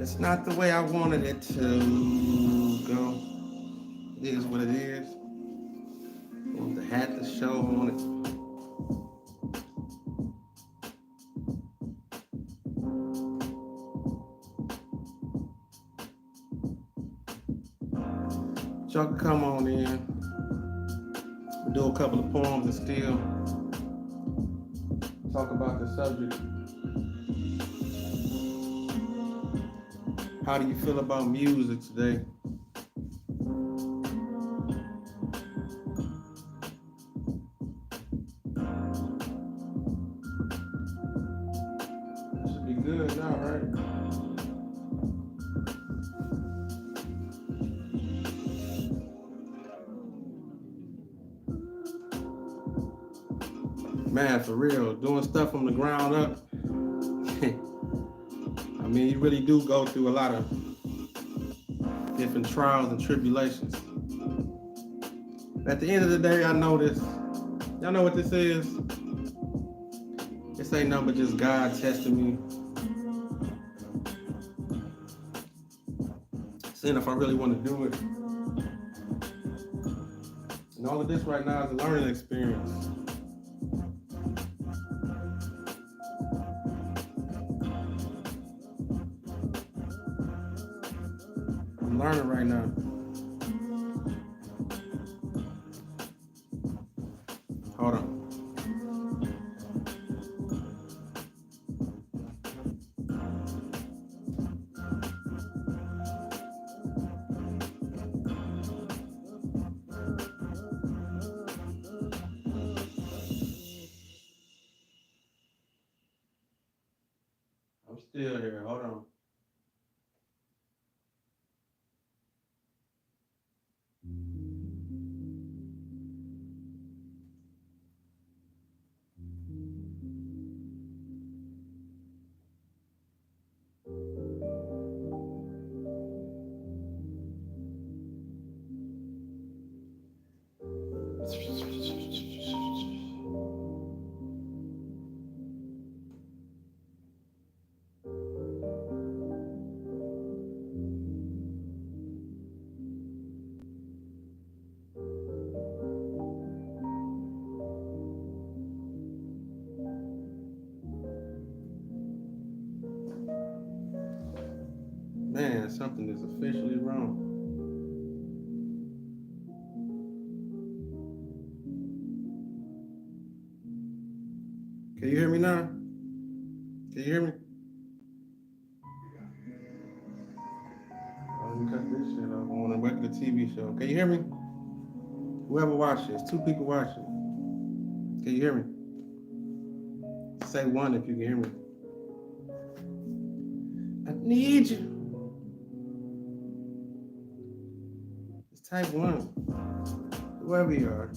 It's not the way I wanted it to go. It is what it is. I want the hat to show on it. Y'all can come on in. We'll do a couple of poems and still talk about the subject. How do you feel about music today? Should be good now, right? Man, for real, doing stuff from the ground up. I mean, you really do go through a lot of different trials and tribulations. At the end of the day, I know this. Y'all know what this is? This ain't nothing but just God testing me. Seeing if I really want to do it. And all of this right now is a learning experience. I'm learning right now. Hold on. I'm still here. Hold on. Man, something is officially wrong. Can you hear me now? Can you hear me? Oh, let me cut this shit off. I'm on a regular TV show. Can you hear me? Whoever watches, this, 2 people watching. Can you hear me? Say 1 if you can hear me. I need you. Just type 1. Whoever you are.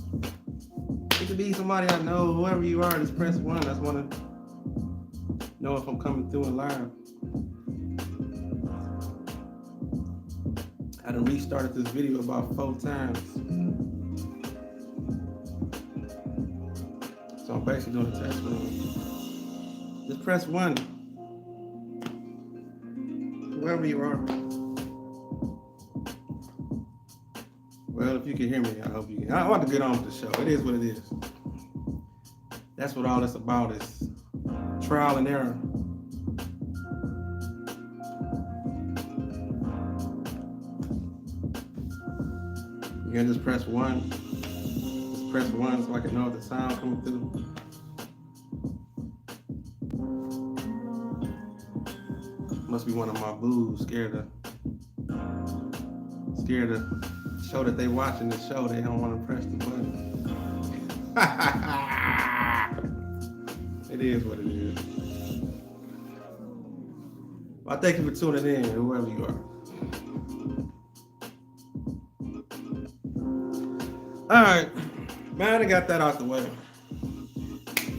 It could be somebody I know. Whoever you are, just press 1. I just want to know if I'm coming through and live. I done restarted this video about 4 times. So I'm basically doing a test run. Just press 1. Whoever you are. Well, if you can hear me, I hope you can. I want to get on with the show. It is what it is. That's what all this about is. Trial and error. You can just press 1. Just press 1 so I can know the sound coming through. Must be one of my boos scared to show that they watching the show. They don't want to press the button. It is what it is. Well, I thank you for tuning in, whoever you are. All right, man, I got that out the way.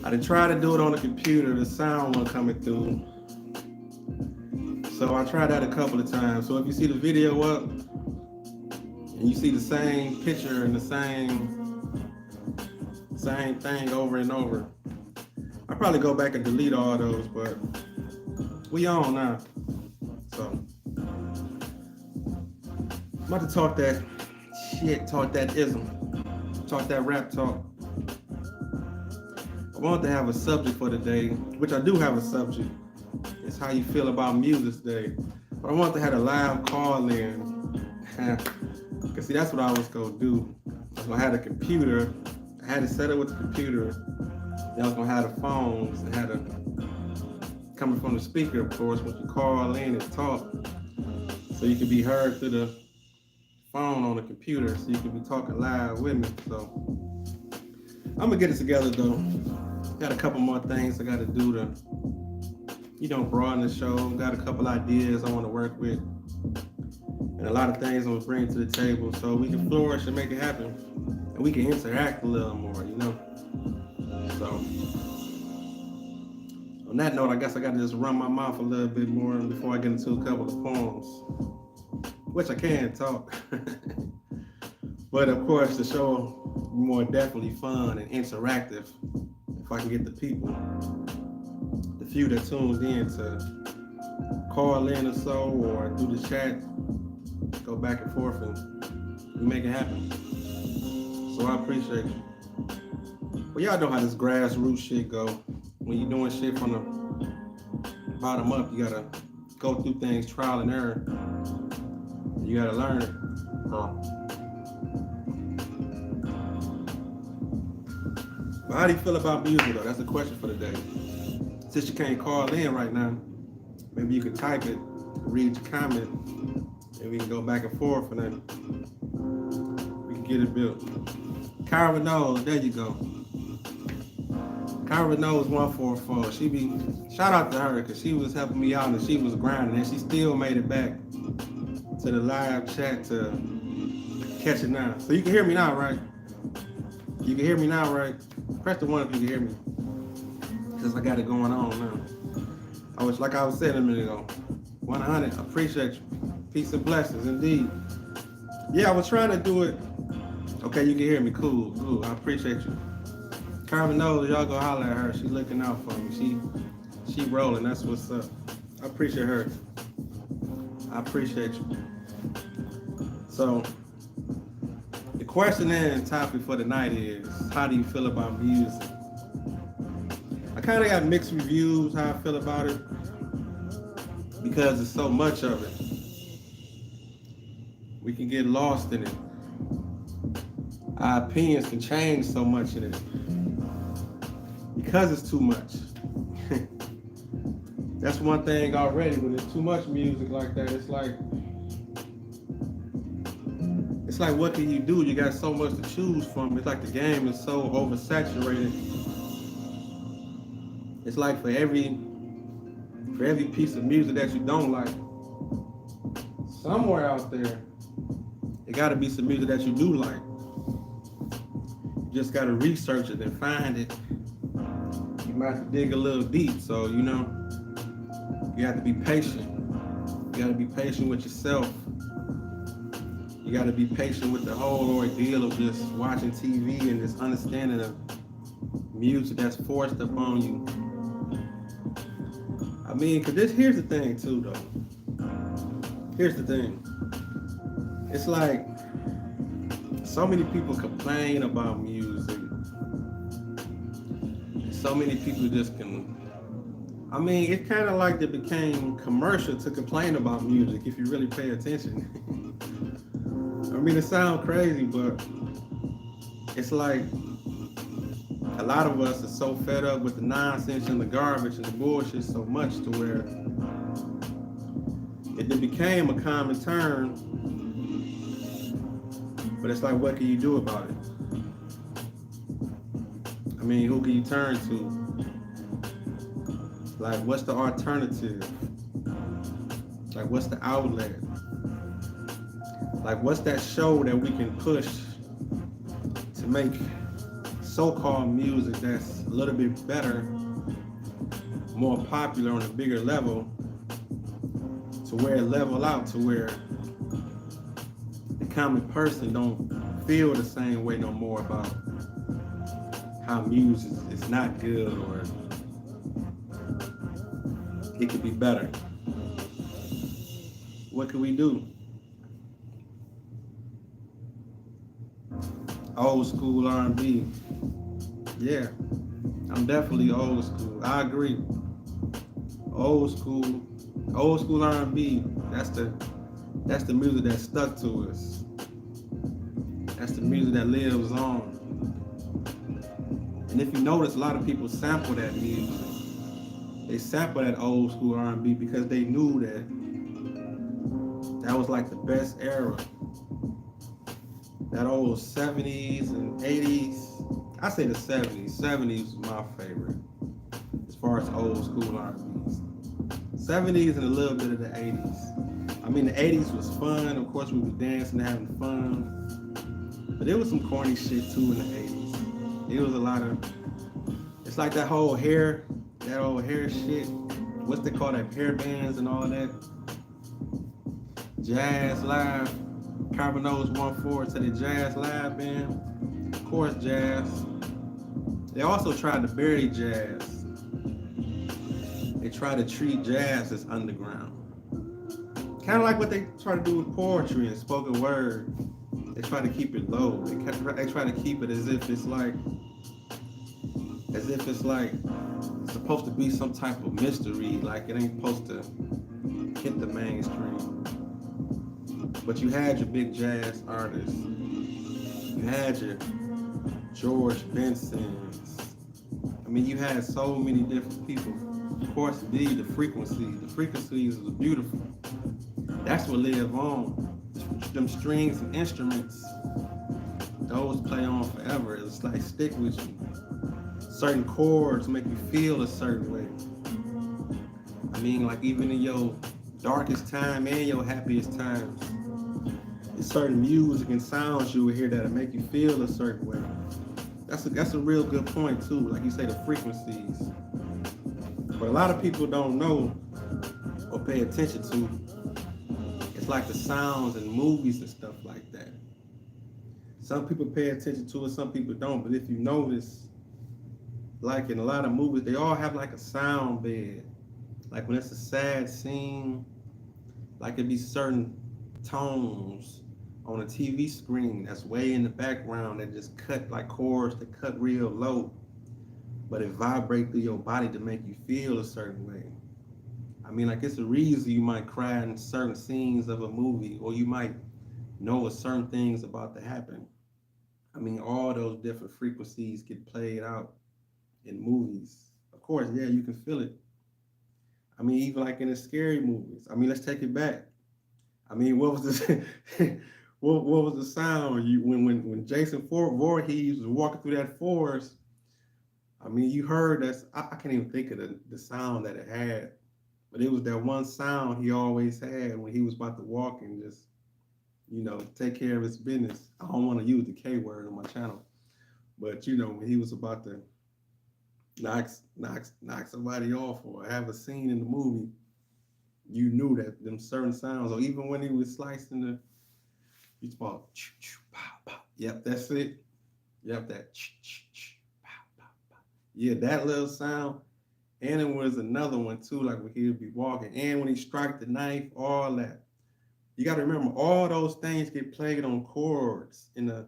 I done tried to do it on the computer. The sound wasn't coming through. So I tried that a couple of times. So if you see the video up and you see the same picture and the same thing over and over, I'll probably go back and delete all those, but we on now. So I'm about to talk that shit, talk that ism, talk that rap talk. I wanted to have a subject for today, which I do have a subject. It's how you feel about music today. But I wanted to have a live call in. Cause see, that's what I was gonna do. So I had a computer. I had to set up with the computer. Then I was gonna have the phones and had to coming from the speaker, of course, when you call in and talk, so you can be heard through the phone on the computer, so you can be talking live with me. So I'm gonna get it together though. Got a couple more things I got to do to, broaden the show. Got a couple ideas I want to work with, and a lot of things I'm gonna bring to the table so we can flourish and make it happen, and we can interact a little more, So on that note, I guess I got to just run my mouth a little bit more before I get into a couple of poems, which I can talk. But of course, the show will be more definitely fun and interactive if I can get the people, the few that tuned in, to call in or so, or do the chat, go back and forth, and we make it happen. So I appreciate you. Well, y'all know how this grassroots shit go. When you're doing shit from the bottom up, you gotta go through things, trial and error. You gotta learn it. But how do you feel about music though? That's the question for the day. Since you can't call in right now, maybe you can type it, read your comment, and we can go back and forth, and then we can get it built. Kyra knows, there you go. Kyra knows 144. Shout out to her, because she was helping me out and she was grinding, and she still made it back to the live chat to catch it now. So you can hear me now, right? You can hear me now, right? Press the one if you can hear me, because I got it going on now. Like I was saying a minute ago, 100, appreciate you. Peace and blessings, indeed. Yeah, I was trying to do it. Okay, you can hear me, cool, I appreciate you. Carmen knows, y'all go holler at her. She looking out for me. She rolling, that's what's up. I appreciate her. I appreciate you. So, the question and topic for tonight is, how do you feel about music? I kind of got mixed reviews, how I feel about it, because there's so much of it. We can get lost in it. Our opinions can change so much in it, because it's too much. That's one thing already. When there's too much music like that, it's like what can you do? You got so much to choose from. It's like the game is so oversaturated. It's like for every piece of music that you don't like, somewhere out there, it got to be some music that you do like. You just got to research it and find it. You might have to dig a little deep, so you have to be patient. You got to be patient with yourself. You got to be patient with the whole ordeal of just watching TV and this understanding of music that's forced upon you. I mean, because here's the thing too, though. Here's the thing. It's like so many people complain about music. So many people just it's kind of like it became commercial to complain about music if you really pay attention. I mean, it sounds crazy, but it's like a lot of us are so fed up with the nonsense and the garbage and the bullshit so much to where it then became a common term. But it's like, what can you do about it? I mean, who can you turn to? Like, what's the alternative? Like, what's the outlet? Like, what's that show that we can push to make so-called music that's a little bit better, more popular on a bigger level, to where it level out to where the common person don't feel the same way no more about how music is not good or it could be better. What can we do? Old school R&B. Yeah, I'm definitely old school. I agree. Old school, old school R&B. That's the music that stuck to us. That's the music that lives on. And if you notice, a lot of people sample that music. They sample that old school R&B because they knew that that was like the best era. That old 70s and 80s. I say the 70s. 70s was my favorite as far as old school R&Bs. 70s and a little bit of the 80s. I mean, the 80s was fun. Of course, we were dancing and having fun. But there was some corny shit too in the 80s. It was a lot of, it's like that whole hair, that old hair shit. What's they call that? Hair bands and all of that. Jazz Live. Carbonos 1-4 to the Jazz Live band. Of course, jazz. They also tried to bury jazz. They tried to treat jazz as underground. Kind of like what they try to do with poetry and spoken word. They try to keep it low. They try to keep it as if it's like it's supposed to be some type of mystery, like it ain't supposed to hit the mainstream. But you had your big jazz artists. You had your George Bensons. I mean, you had so many different people. Of course, the frequencies. The frequencies was beautiful. That's what live on. Them strings and instruments, those play on forever. It's like stick with you. Certain chords make you feel a certain way. I mean, like even in your darkest time and your happiest times, there's certain music and sounds you will hear that'll make you feel a certain way. That's a real good point too. Like you say, the frequencies. But a lot of people don't know or pay attention to. It's like the sounds in movies and stuff like that. Some people pay attention to it, some people don't. But if you notice, like in a lot of movies, they all have like a sound bed. Like when it's a sad scene, like it'd be certain tones on a TV screen that's way in the background that just cut like chords that cut real low, but it vibrates through your body to make you feel a certain way. I mean, like it's a reason you might cry in certain scenes of a movie, or you might know a certain thing's about to happen. I mean, all those different frequencies get played out in movies. Of course, yeah, you can feel it. I mean, even like in the scary movies. I mean, let's take it back. I mean, what was the what was the sound you when Jason Voorhees was walking through that forest? I mean, you heard that. I can't even think of the sound that it had, but it was that one sound he always had when he was about to walk and just, take care of his business. I don't want to use the K word on my channel, but when he was about to knock somebody off or have a scene in the movie, you knew that them certain sounds, or even when he was slicing you thought, pow, pow. Yep, that's it. Yep, that pow, pow, pow. Yeah, that little sound. And it was another one too, like when he would be walking, and when he strike the knife, all that. You got to remember, all those things get played on chords in the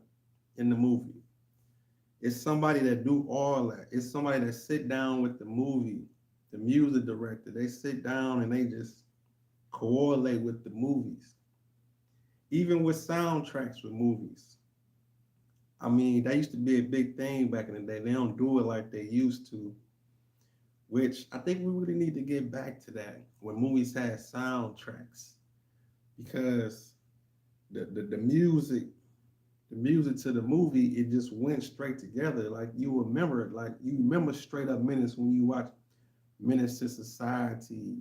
movie. It's somebody that do all that. It's somebody that sit down with the movie, the music director. They sit down and they just correlate with the movies. Even with soundtracks with movies. I mean, that used to be a big thing back in the day. They don't do it like they used to, which I think we really need to get back to that when movies had soundtracks, because the music to the movie, it just went straight together. Like you remember straight up Menace when you watch Menace to Society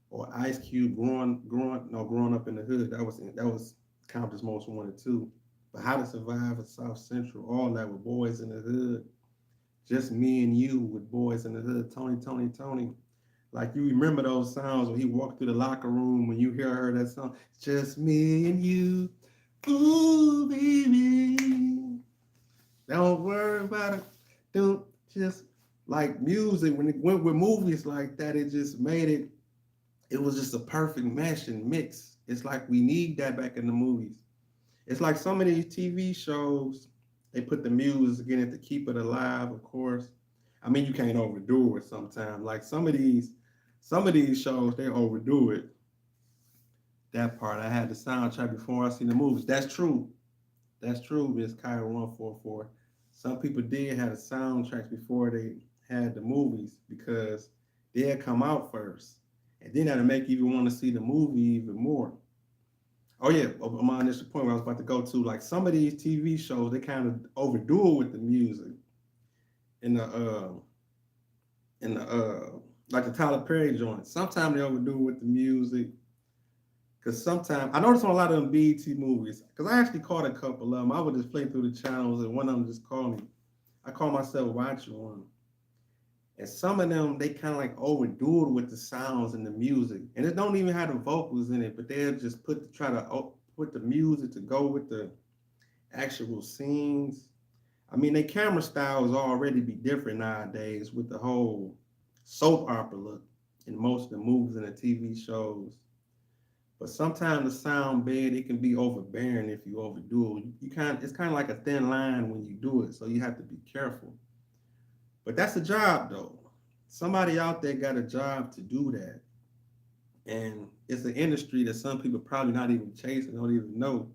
or Ice Cube growing up in the hood. That was Compton's Most Wanted too. But How to Survive at South Central, all that with Boys in the Hood. Just Me and You with Boys in the Hood, Tony. Like you remember those sounds when he walked through the locker room when you hear that song, Just Me and You, ooh baby, don't worry about it, don't just like music. When it went with movies like that, it just made it was just a perfect mesh and mix. It's like we need that back in the movies. It's like some of these TV shows, they put the music in it to keep it alive, of course. I mean, you can't overdo it sometimes. Like some of these shows, they overdo it. That part, I had the soundtrack before I seen the movies. That's true. That's true, Miss Kyra 144. Some people did have the soundtracks before they had the movies because they had come out first. And then that'll make you even want to see the movie even more. Oh yeah, I'm on this point where I was about to go to. Like some of these TV shows, they kind of overdo it with the music in the like the Tyler Perry joint. Sometimes they overdo it with the music. Cause sometimes I noticed on a lot of them BET movies, cause I actually caught a couple of them. I would just play through the channels, and one of them just called me. I call myself watching one, and some of them they kind of like overdo it with the sounds and the music, and it don't even have the vocals in it, but they'll just try to put the music to go with the actual scenes. I mean, their camera styles already be different nowadays with the whole soap opera look in most of the movies and the TV shows. But sometimes the sound bed it can be overbearing if you overdo it. It's kind of like a thin line when you do it, so you have to be careful. But that's a job though. Somebody out there got a job to do that, and it's an industry that some people probably not even chasing, don't even know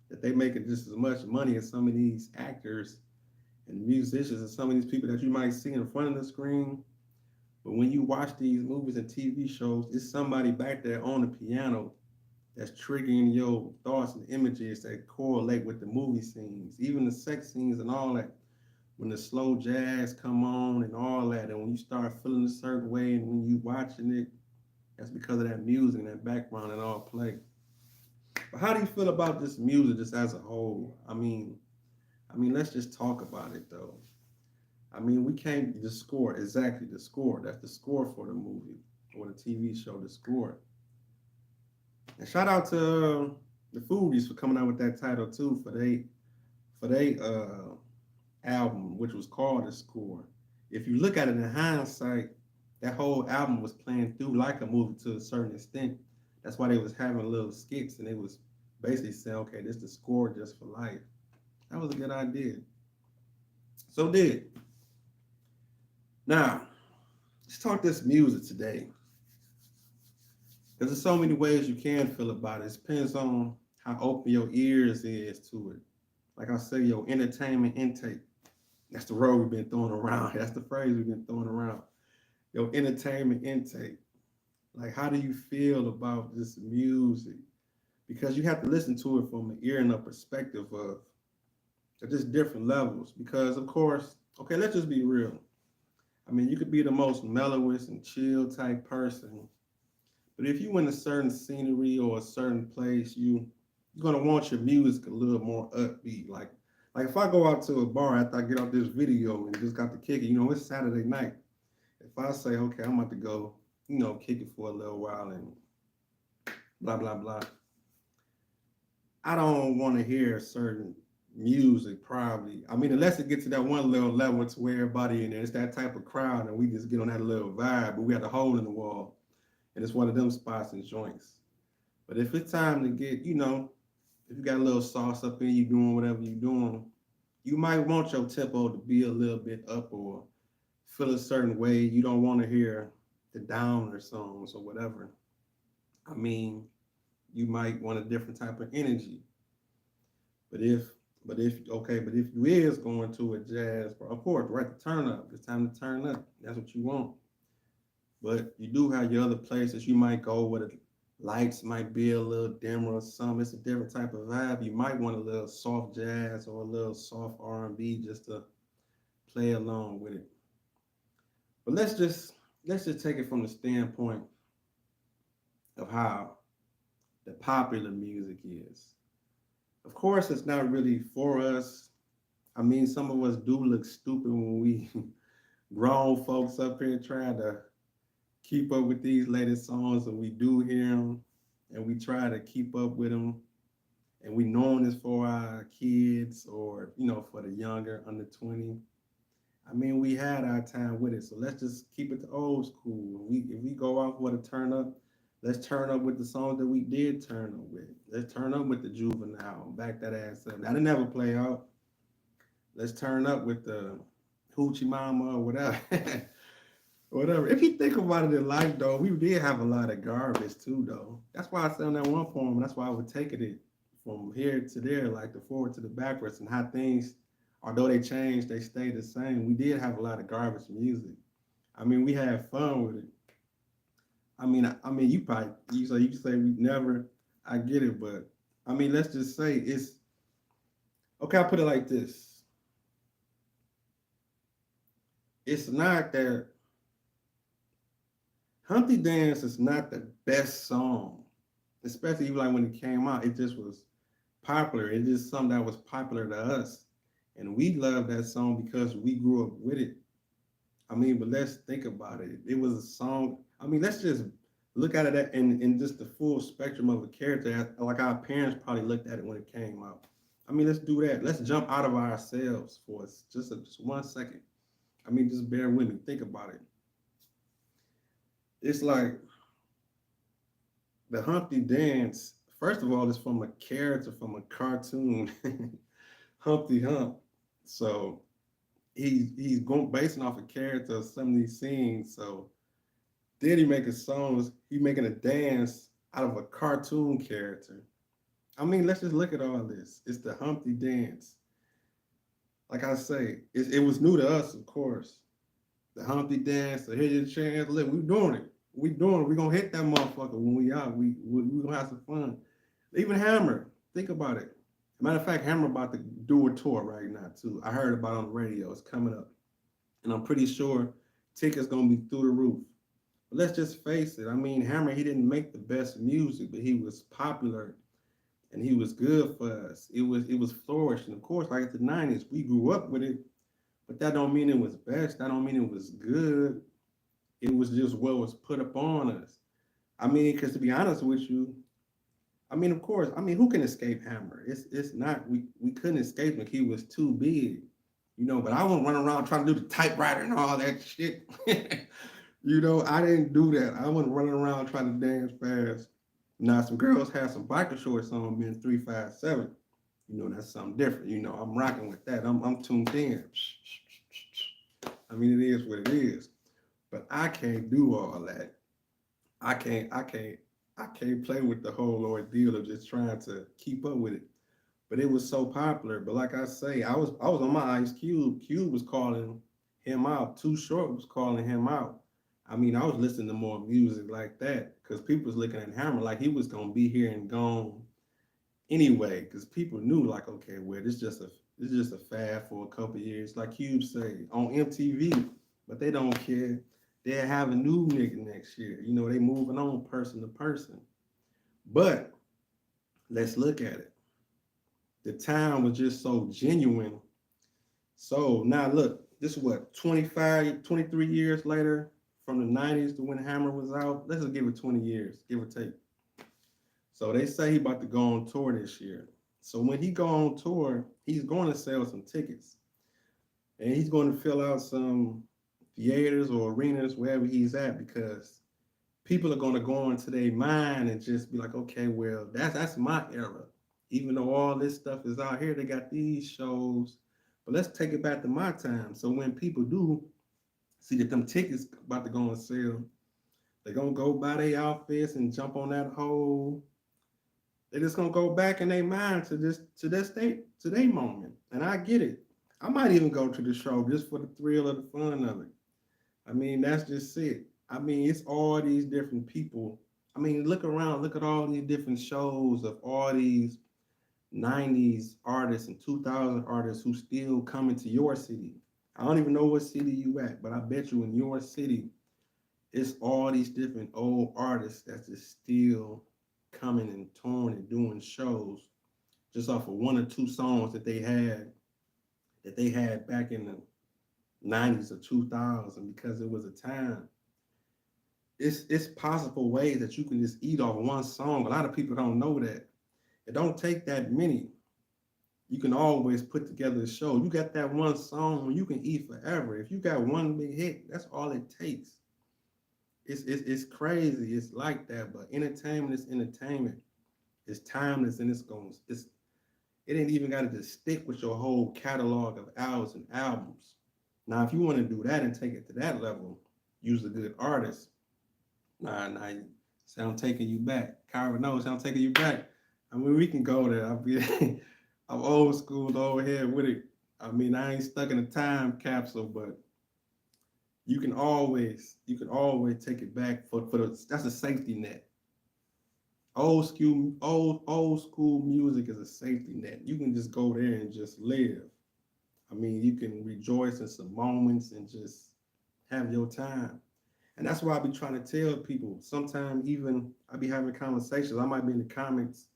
that they making just as much money as some of these actors and musicians and some of these people that you might see in front of the screen. But when you watch these movies and TV shows, it's somebody back there on the piano that's triggering your thoughts and images that correlate with the movie scenes, even the sex scenes and all that. When the slow jazz come on and all that, and when you start feeling a certain way, and when you watching it, that's because of that music and that background and all play. But how do you feel about this music just as a whole? I mean, let's just talk about it though. I mean, we can't the score exactly the score. That's the score for the movie or the TV show. The score. And shout out to the Foodies for coming out with that title too for they album, which was called The Score. If you look at it in hindsight, that whole album was playing through like a movie to a certain extent. That's why they was having little skits and they was basically saying, okay, this is the score just for life. That was a good idea. So did. Now, let's talk this music today. Because there's so many ways you can feel about it. It depends on how open your ears is to it. Like I say, your entertainment intake. That's the word we've been throwing around. That's the phrase we've been throwing around. Your entertainment intake. Like, how do you feel about this music? Because you have to listen to it from an ear and a perspective of just different levels. Because, of course, okay, let's just be real. I mean, you could be the most mellowest and chill type person, but if you in a certain scenery or a certain place, you're gonna want your music a little more upbeat. Like if I go out to a bar after I get off this video and just got to kick it, it's Saturday night. If I say, okay, I'm about to go, kick it for a little while and blah blah blah, I don't want to hear certain music probably. I mean, unless it gets to that one little level to where everybody in there, it's that type of crowd and we just get on that little vibe, but we got a hole in the wall and it's one of them spots and joints. But if it's time to get, if you got a little sauce up in you doing whatever you're doing, you might want your tempo to be a little bit up or feel a certain way. You don't want to hear the downer songs or whatever. I mean, you might want a different type of energy. But if you is going to a jazz, of course, right to turn up. It's time to turn up. That's what you want. But you do have your other places you might go where the lights might be a little dimmer or something. It's a different type of vibe. You might want a little soft jazz or a little soft R&B just to play along with it. But let's just take it from the standpoint of how the popular music is. Of course, it's not really for us. I mean, some of us do look stupid when we grown folks up here trying to keep up with these latest songs, and we do hear them, and we try to keep up with them, and we knowing this for our kids or for the younger under 20. I mean, we had our time with it, so let's just keep it to old school. If we go off with a turn up, Let's turn up with the songs that we did turn up with. Let's turn up with the Juvenile, back that ass up. That'll never play out. Let's turn up with the Hoochie Mama or whatever. Whatever. If you think about it in life, though, we did have a lot of garbage too, though. That's why I said on that one poem, that's why I would take it from here to there, like the forward to the backwards, and how things, although they changed, they stayed the same. We did have a lot of garbage music. I mean, we had fun with it. I mean, you say we never. I get it, but I mean, let's just say it's okay. I put it like this: it's not that Humpty Dance is not the best song, especially like when it came out. It just was popular. It just something that was popular to us, and we loved that song because we grew up with it. I mean, but let's think about it. It was a song. I mean, let's just look at it in just the full spectrum of a character, like our parents probably looked at it when it came out. I mean, let's do that. Let's jump out of ourselves for just 1 second. I mean, just bear with me. Think about it. It's like the Humpty Dance. First of all, it's from a character from a cartoon, Humpty Hump. So he's going basing off a character of some of these scenes. So then he making songs, he making a dance out of a cartoon character. I mean, let's just look at all this. It's the Humpty Dance. Like I say, it was new to us, of course. The Humpty Dance, the Hit Your Chance. Look, we doing it. We doing it. We gonna hit that motherfucker when we out. We gonna have some fun. Even Hammer, think about it. Matter of fact, Hammer about to do a tour right now too. I heard about it on the radio. It's coming up, and I'm pretty sure tickets gonna be through the roof. But let's just face it. I mean, Hammer, he didn't make the best music, but he was popular and he was good for us. It was flourishing. Of course, like the '90s, we grew up with it, but that don't mean it was best. That don't mean it was good. It was just what was put upon us. I mean, because to be honest with you, I mean, of course, I mean, who can escape Hammer? It's not we couldn't escape him. He was too big, But I wouldn't run around trying to do the typewriter and all that shit. I didn't do that. I wasn't running around trying to dance fast. Now, some girls had some biker shorts on, being 357. That's something different. I'm rocking with that. I'm tuned in. I mean, it is what it is. But I can't do all that. I can't play with the whole ordeal of just trying to keep up with it. But it was so popular. But like I say, I was on my Ice Cube. Cube was calling him out. Too Short was calling him out. I mean, I was listening to more music like that because people was looking at Hammer like he was gonna be here and gone anyway. Because people knew like, okay, well, this just a fad for a couple of years, like Cube say on MTV. But they don't care. They'll have a new nigga next year. They moving on person to person. But let's look at it. The time was just so genuine. So now look, this is what, 25, 23 years later from the 90s to when Hammer was out. Let's just give it 20 years, give or take. So they say he about to go on tour this year. So when he go on tour, he's going to sell some tickets. And he's going to fill out some theaters or arenas, wherever he's at, because people are going to go into their mind and just be like, okay, well, that's my era. Even though all this stuff is out here, they got these shows. But let's take it back to my time. So when people do see that them tickets about to go on sale, they're going to go buy their outfits and jump on that whole. They're just going to go back in their mind to their moment. And I get it. I might even go to the show just for the thrill of the fun of it. I mean, that's just it. I mean, it's all these different people. I mean, look around, look at all these different shows of all these 90s artists and 2000 artists who still coming to your city. I don't even know what city you at, but I bet you in your city, it's all these different old artists that's just still coming and touring and doing shows just off of one or two songs that they had back in the 90s or 2000, because it was a time. It's possible ways that you can just eat off one song. A lot of people don't know that. It don't take that many. You can always put together a show. You got that one song you can eat forever. If you got one big hit, that's all it takes. It's crazy. It's like that, but entertainment is entertainment. It's timeless and it ain't even got to just stick with your whole catalog of hours and albums. Now, if you want to do that and take it to that level, use a good artist. Nah, say I'm taking you back. Kyra knows I'm taking you back. I mean, we can go there. I'm old school over here with it. I mean, I ain't stuck in a time capsule, but you can always take it back that's a safety net. Old school music is a safety net. You can just go there and just live. I mean, you can rejoice in some moments and just have your time. And that's why I be trying to tell people. Sometimes even I be having conversations. I might be in the comments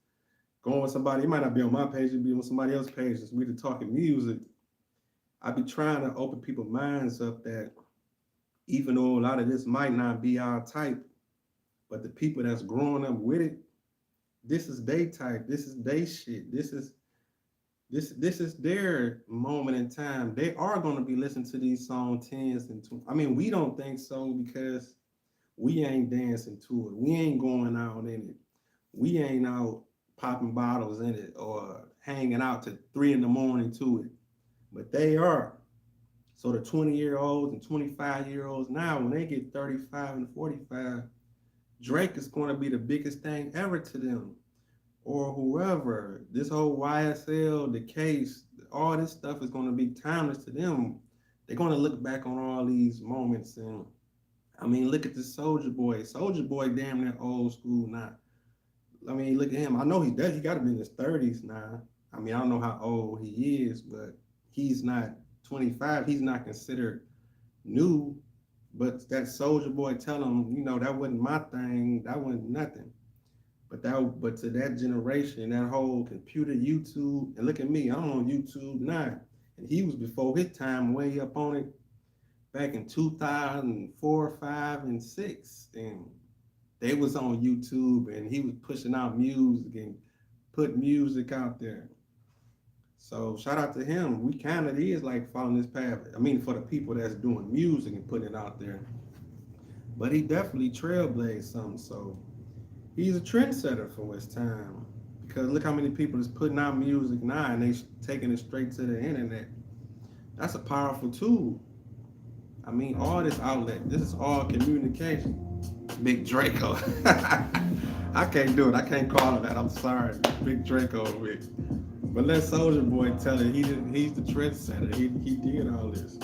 going with somebody. It might not be on my page, it be on somebody else's page. We just talking music. I be trying to open people's minds up that even though a lot of this might not be our type, but the people that's growing up with it, this is their type. This is their shit. This is their moment in time. They are going to be listening to these songs tens and 20. I mean, we don't think so because we ain't dancing to it. We ain't going out in it. We ain't out popping bottles in it or hanging out to 3 a.m. to it. But they are. So the 20-year-olds and 25-year-olds now, when they get 35 and 45, Drake is going to be the biggest thing ever to them. Or whoever, this whole YSL, the case, all this stuff is going to be timeless to them. They're going to look back on all these moments. And I mean, look at the Soulja Boy. Soulja Boy damn near old school now. I mean, look at him. I know he does. He got to be in his 30s now. I mean, I don't know how old he is, but he's not 25. He's not considered new. But that Soulja Boy tell him, that wasn't my thing. That wasn't nothing. But to that generation, that whole computer, YouTube, and look at me, I'm on YouTube now. And he was before his time, way up on it back in 2004, 5, and 6. And they was on YouTube and he was pushing out music and put music out there. So shout out to him. We kind of is like following this path. I mean, for the people that's doing music and putting it out there. But he definitely trailblazed something. So he's a trendsetter for his time. Because look how many people is putting out music now and they taking it straight to the internet. That's a powerful tool. I mean, all this outlet, this is all communication. Big Draco. I can't do it. I can't call it that. I'm sorry. Big Draco over here. But let Soulja Boy tell it. He's the trendsetter. He did all this.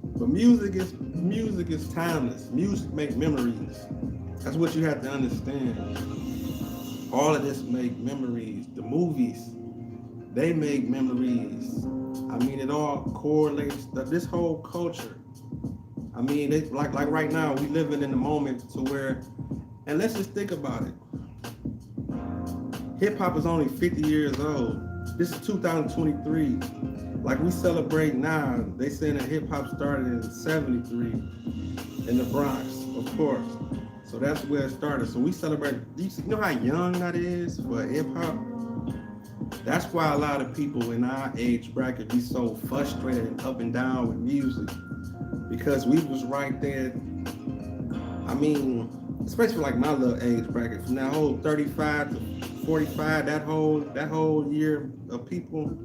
But music is timeless. Music make memories. That's what you have to understand. All of this make memories. The movies, they make memories. I mean, it all correlates. This whole culture. I mean, it's like right now, we living in the moment to where, and let's just think about it. Hip hop is only 50 years old. This is 2023. Like we celebrate now. They saying that hip hop started in 73 in the Bronx, of course. So that's where it started. So we celebrate. You know how young that is for hip hop? That's why a lot of people in our age bracket be so frustrated and up and down with music. Because we was right there. I mean, especially like my little age bracket, from that whole 35 to 45, that whole year of people.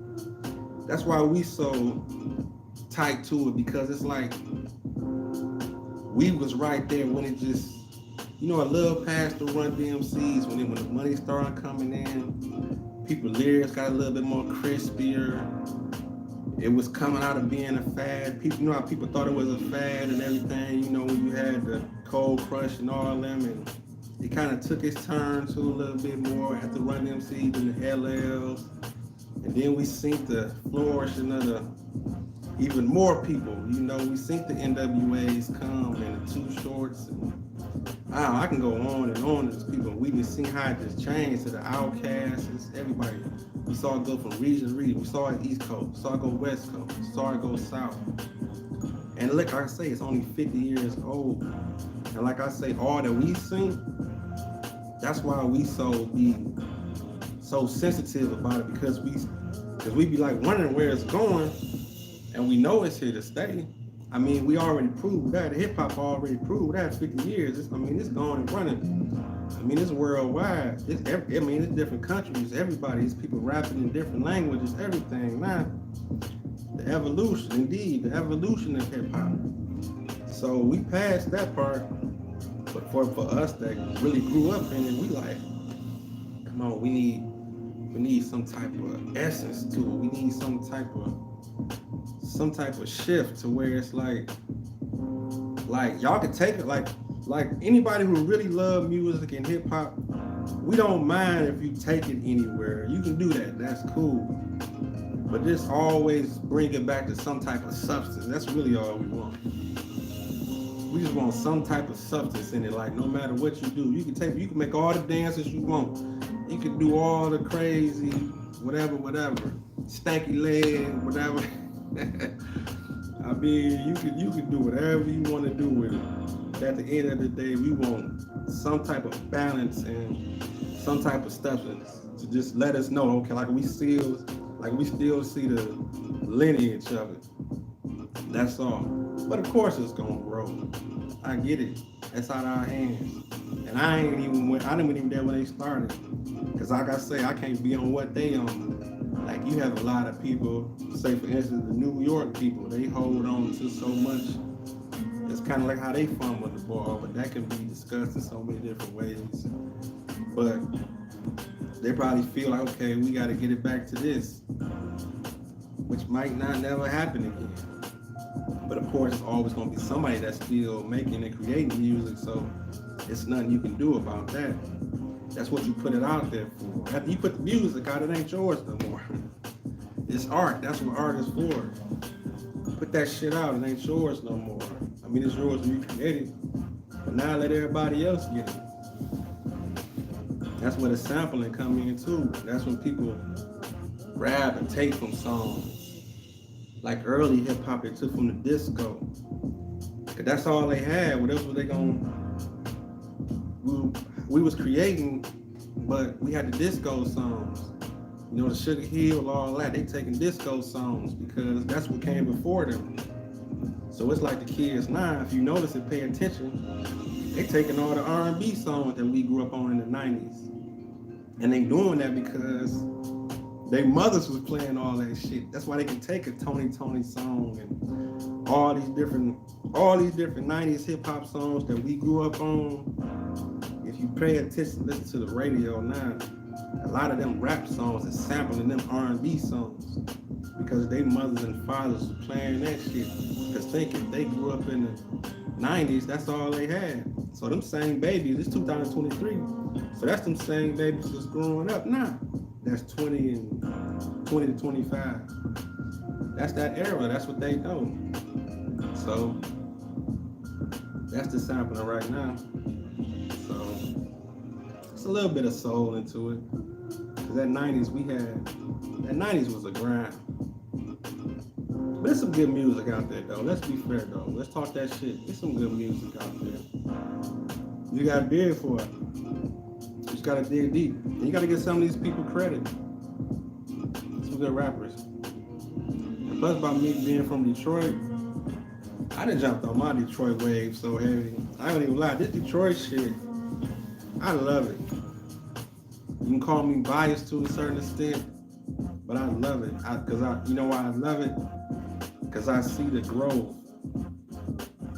That's why we so tight to it, because it's like we was right there when it just, a little past the Run DMCs, when the money started coming in, people lyrics got a little bit more crispier. It was coming out of being a fad. People, how people thought it was a fad and everything, when you had the Cold Crush and all them, and it kind of took its turn to a little bit more after Run DMC and the LLs. And then we seen the flourishing of the even more people, we seen the NWAs come and the Too Shorts. And I can go on and on. There's people, we just seen how it just changed to the Outcasts, everybody. We saw it go from region to region. We saw it East Coast, we saw it go West Coast, we saw it go South. And like I say, it's only 50 years old. And like I say, all that we seen, that's why we so sensitive about it, because we be like wondering where it's going, and we know it's here to stay. I mean, we already proved that. Hip hop already proved that 50 years. I mean, it's gone and running. I mean, it's worldwide. I mean, it's different countries. Everybody's people rapping in different languages. Everything, man. The evolution, indeed, the evolution of hip hop. So we passed that part, but for us that really grew up in it, we like, come on, we need some type of essence to it. We need some type of shift to where it's like y'all can take it like anybody who really love music and hip hop, we don't mind if you take it anywhere. You can do that. That's cool. But just always bring it back to some type of substance. That's really all we want. We just want some type of substance in it. Like no matter what you do, you can make all the dances you want. You can do all the crazy, whatever, stanky leg, whatever. I mean, you can do whatever you want to do with it. At the end of the day, we want some type of balance and some type of substance to just let us know, okay, like we still see the lineage of it. That's all. But of course it's gonna grow. I get it. That's out of our hands. And I didn't even there when they started. Cause like I say, I can't be on what they on. Like you have a lot of people, say for instance, the New York people, they hold on to so much. It's kind of like how they fumble the ball, but that can be discussed in so many different ways. But they probably feel like, okay, we got to get it back to this, which might not never happen again. But of course, it's always going to be somebody that's still making and creating music, so it's nothing you can do about that. That's what you put it out there for. After you put the music out, it ain't yours no more. It's art. That's what art is for. Put that shit out, it ain't yours no more. I mean, it's yours when you create it, but now let everybody else get it. That's where the sampling come in too. That's when people grab and take from songs. Like early hip hop, they took from the disco. That's all they had. What else was they gonna? We was creating, but we had the disco songs. You know, the Sugar Hill, all that. They taking disco songs because that's what came before them. So it's like the kids now. If you notice and pay attention, they taking all the R&B songs that we grew up on in the '90s, and they doing that because their mothers was playing all that shit. That's why they can take a Tony song and all these different '90s hip hop songs that we grew up on. If you pay attention, listen to the radio now, a lot of them rap songs are sampling them R&B songs because their mothers and fathers were playing that shit. Because thinking they grew up in the '90s, that's all they had. So them same babies, it's 2023. So that's them same babies that's growing up now. That's 20 to 25. That's that era. That's what they know. So that's the sampling right now. So it's a little bit of soul into it. Cause that '90s was a grind. But there's some good music out there though. Let's be fair though. Let's talk that shit. There's some good music out there. You gotta dig for it. You just gotta dig deep. And you gotta give some of these people credit. Some good rappers. And plus, by me being from Detroit, I done jumped on my Detroit wave so heavy. I don't even lie. This Detroit shit, I love it. You can call me biased to a certain extent, but I love it. You know why I love it? Because I see the growth.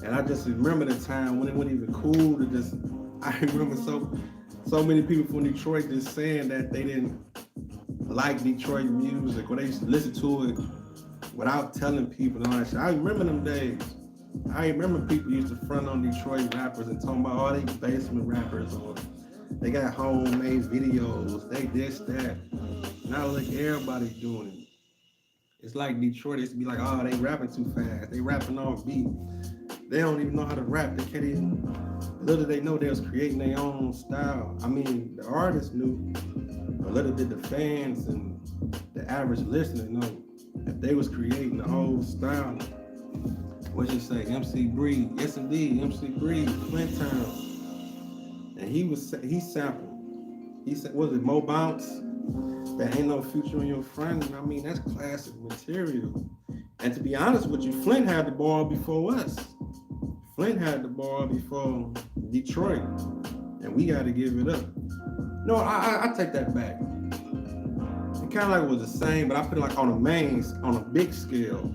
And I just remember the time when it wasn't even cool to just, I remember so many people from Detroit just saying that they didn't like Detroit music or they used to listen to it without telling people and all that shit. I remember them days. I remember people used to front on Detroit rappers and talking about all these basement rappers or they got homemade videos, they this, that. Now look, everybody's doing it. It's like Detroit used to be like, oh, they rapping too fast. They rapping off beat. They don't even know how to rap. They can't even, little they know they was creating their own style. I mean, the artists knew, but little did the fans and the average listener know that they was creating the whole style. What you say, MC Breed? Yes, indeed, MC Breed, Flint Town. And he sampled. He said, was it Mo Bounce? That ain't no future in your front. I mean, that's classic material. And to be honest with you, Flint had the ball before us. Flint had the ball before Detroit, and we got to give it up. No, I take that back. It kind of like was the same, but I put it like on a big scale,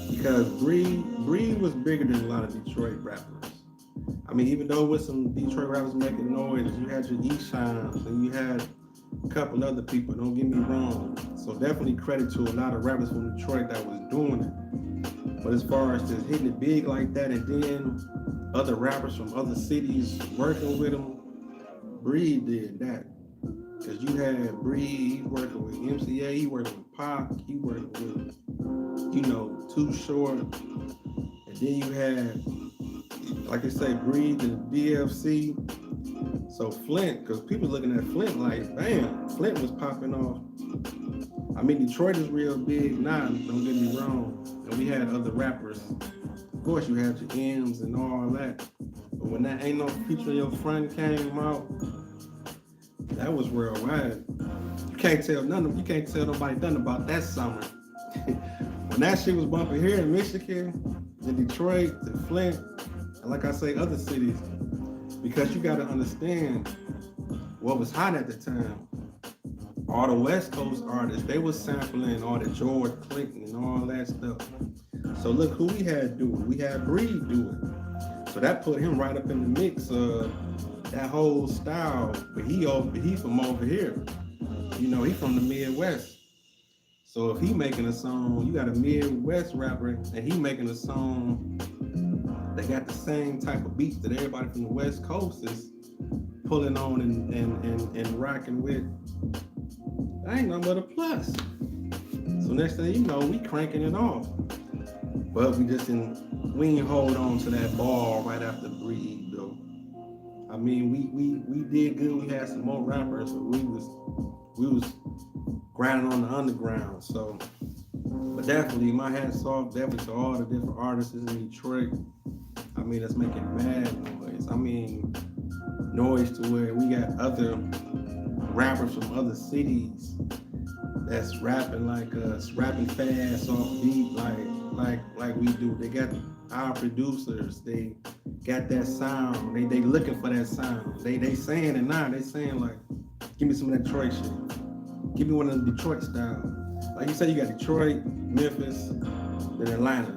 because Breed was bigger than a lot of Detroit rappers. I mean, even though with some Detroit rappers making noise, you had your E-Shines and you had a couple other people, don't get me wrong. So definitely credit to a lot of rappers from Detroit that was doing it. But as far as just hitting it big like that, and then other rappers from other cities working with them, Breed did that. Because you had Breed, he working with MCA, he working with Pac, he working with, Too Short. And then you had, like I say, Breed and DFC. So Flint, because people looking at Flint like, damn, Flint was popping off. I mean, Detroit is real big now, don't get me wrong. And we had other rappers. Of course, you had your M's and all that. But when that Ain't No Future in Your Front came out, that was worldwide. You can't tell nobody nothing about that summer. When that shit was bumping here in Michigan, in Detroit, in Flint, and like I say, other cities, because you got to understand what was hot at the time. All the West Coast artists, they was sampling all the George Clinton and all that stuff. So look who we had do it. We had Breed do it. So that put him right up in the mix of that whole style. But he from over here. He from the Midwest. So if he making a song, you got a Midwest rapper, and he making a song that got the same type of beats that everybody from the West Coast is pulling on and rocking with. That ain't nothing but a plus. So next thing you know, we cranking it off. But we ain't hold on to that ball right after Breed though. I mean, we did good. We had some more rappers, but we was grinding on the underground. So, but definitely, my hat's off definitely to all the different artists in Detroit. I mean, that's making mad noise. I mean, noise to where we got other rappers from other cities that's rapping like us, rapping fast off beat like we do. They got our producers. They got that sound. They looking for that sound. They saying it now. They saying like, give me some of that Detroit shit. Give me one of the Detroit style. Like you said, you got Detroit, Memphis, then Atlanta.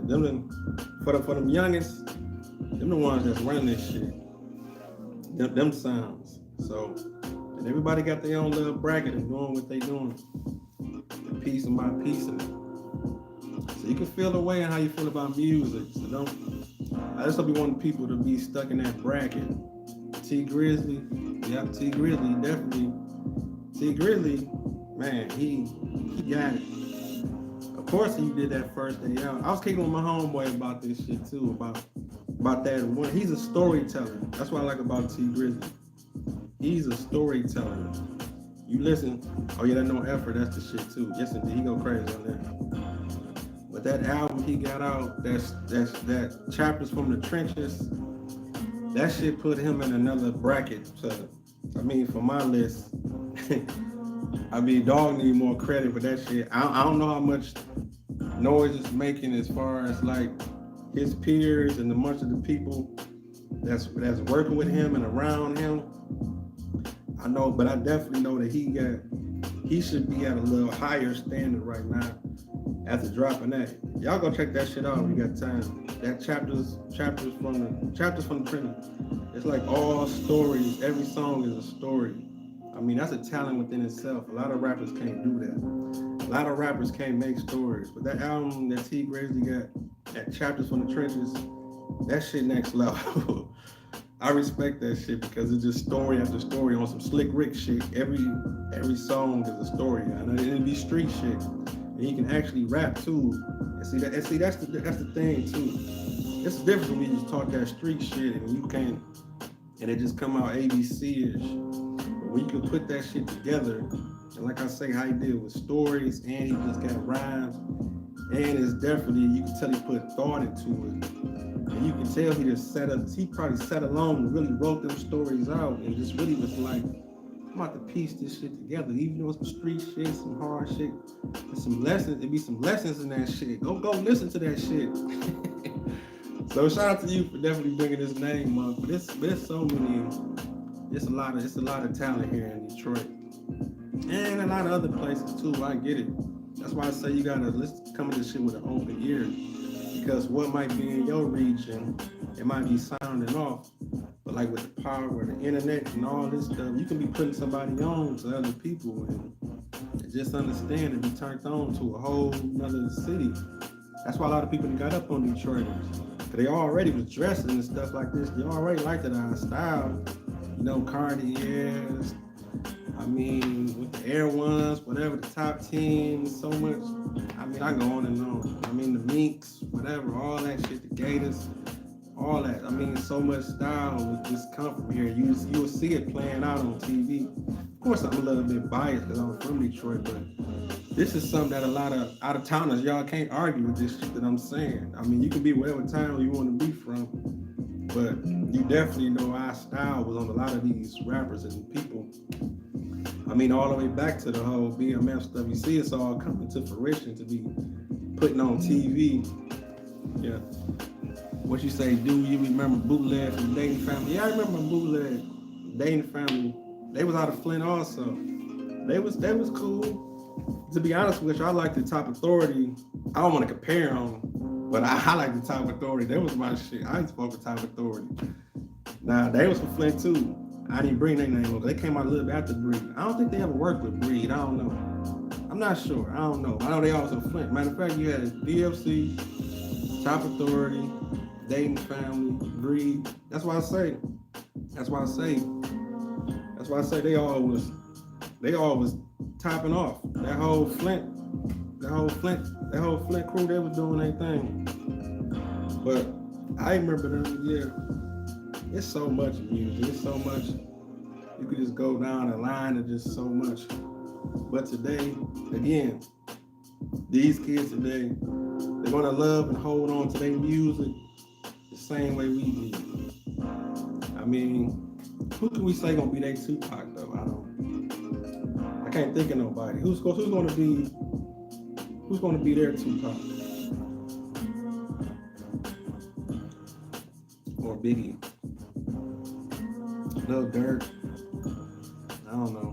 For them youngest, them the ones that's running this shit. Them sounds. So, and everybody got their own little bracket and doing what they doing. A piece of my piece of it. So you can feel the way and how you feel about music. So I just hope you want people to be stuck in that bracket. T Grizzly, yeah, T Grizzly, definitely. T Grizzly, man, he got it. Of course he did that first day out. I was kicking with my homeboy about this shit too, about that one. He's a storyteller. That's what I like about T Grizzly. He's a storyteller. You listen, oh yeah, that No Effort, that's the shit too. Yes indeed, he go crazy on that. But that album he got out, that Chapters from the Trenches, that shit put him in another bracket. So, I mean, for my list, I mean, dog need more credit for that shit. I don't know how much noise it's making as far as like his peers and the bunch of the people that's working with him and around him. I know, but I definitely know that he should be at a little higher standard right now after dropping that. Y'all go check that shit out when you got time. That chapters from the Trenches. It's like all stories. Every song is a story. I mean, that's a talent within itself. A lot of rappers can't do that. A lot of rappers can't make stories. But that album that T Grizzly got, that Chapters from the Trenches, that shit next level. I respect that shit because it's just story after story on some Slick Rick shit. Every song is a story. And it'll be street shit. And he can actually rap too. And that's the thing too. It's different when you just talk that street shit and you can't, and it just come out ABC-ish. But when you can put that shit together, and like I say, how he did with stories, and he just got rhymes, and it's definitely, you can tell he put thought into it. And you can tell he probably sat alone and really wrote them stories out and just really was like I'm about to piece this shit together. Even though it's some street shit, some hard shit, and some lessons. There be some lessons in that shit. Go listen to that shit. So shout out to you for definitely bringing this name up. But there's so many. It's a lot of talent here in Detroit, and a lot of other places too. I get it. That's why I say you gotta come at this shit with an open ear, because what might be in your region, it might be sounding off. But like with the power of the internet and all this stuff, you can be putting somebody on to other people and just understand and be turned on to a whole nother city. That's why a lot of people got up on Detroiters. Cause they already was dressing and stuff like this. They already liked it our style. You know, Cartiers, I mean, with the Air Ones, whatever, the top 10, so much. I mean, I go on and on. I mean, the Minks, whatever, all that shit, the Gators, all that. I mean, so much style with this come from here. You'll see it playing out on TV. Of course, I'm a little bit biased because I'm from Detroit, but this is something that a lot of out of towners, y'all can't argue with this shit that I'm saying. I mean, you can be whatever town you want to be from, but you definitely know our style was on a lot of these rappers and people. I mean, all the way back to the whole BMF stuff. You see, it's all coming to fruition to be putting on TV. Yeah. What you say, do you remember Bootleg from Dayton Family? Yeah, I remember Bootleg, Dayton Family. They was out of Flint also. They was cool. To be honest with you, I like the Top Authority. I don't want to compare them, but I like the Top Authority. That was my shit. I spoke with Top Authority. Now, they was from Flint too. I didn't bring their name over. They came out a little bit after Breed. I don't think they ever worked with Breed. I don't know. I'm not sure. I don't know. I know they always from Flint. Matter of fact, you had DFC, Top Authority, Dayton Family, Breed. That's why I say. That's why I say. That's why I say they all was topping off. That whole Flint crew, they was doing their thing. But I remember them, yeah. It's so much music. It's so much. You could just go down the line of just so much. But today, again, these kids today, they're gonna love and hold on to their music the same way we did. I mean, who can we say gonna be their Tupac though? I can't think of nobody. Who's gonna be their Tupac? Or Biggie? Lil Durk? I don't know.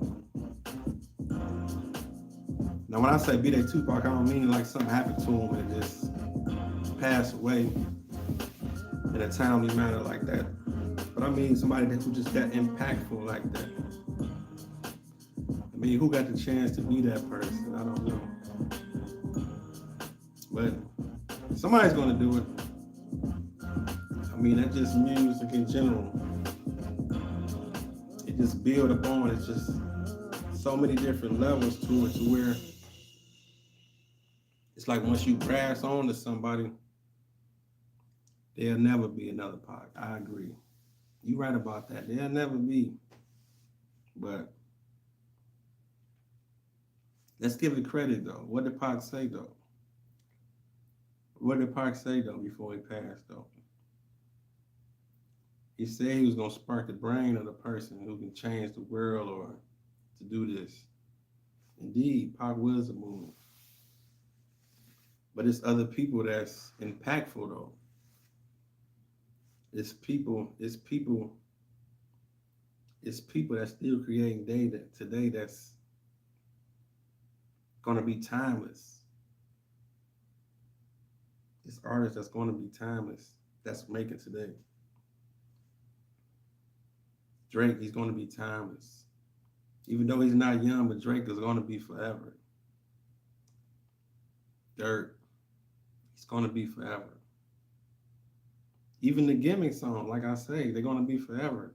Now when I say be their Tupac, I don't mean like something happened to him and just passed away in a timely manner like that. But I mean somebody who just that impactful like that. I mean, who got the chance to be that person? I don't know. But somebody's gonna do it. I mean, that's just music in general. It just build upon. It's just so many different levels to it, to where it's like once you grasp on to somebody, there'll never be another Pac. I agree. You right about that. There'll never be. But let's give it credit though. What did Pac say though? What did Pac say though before he passed though? He said he was gonna spark the brain of the person who can change the world or to do this. Indeed, Pac was a movement. But it's other people that's impactful though. It's people that's still creating data today that's gonna be timeless. It's artists that's gonna be timeless, that's making today. Drake, he's gonna be timeless. Even though he's not young, but Drake is gonna be forever. Durk, he's gonna be forever. Even the gimmick song, like I say, they're gonna be forever.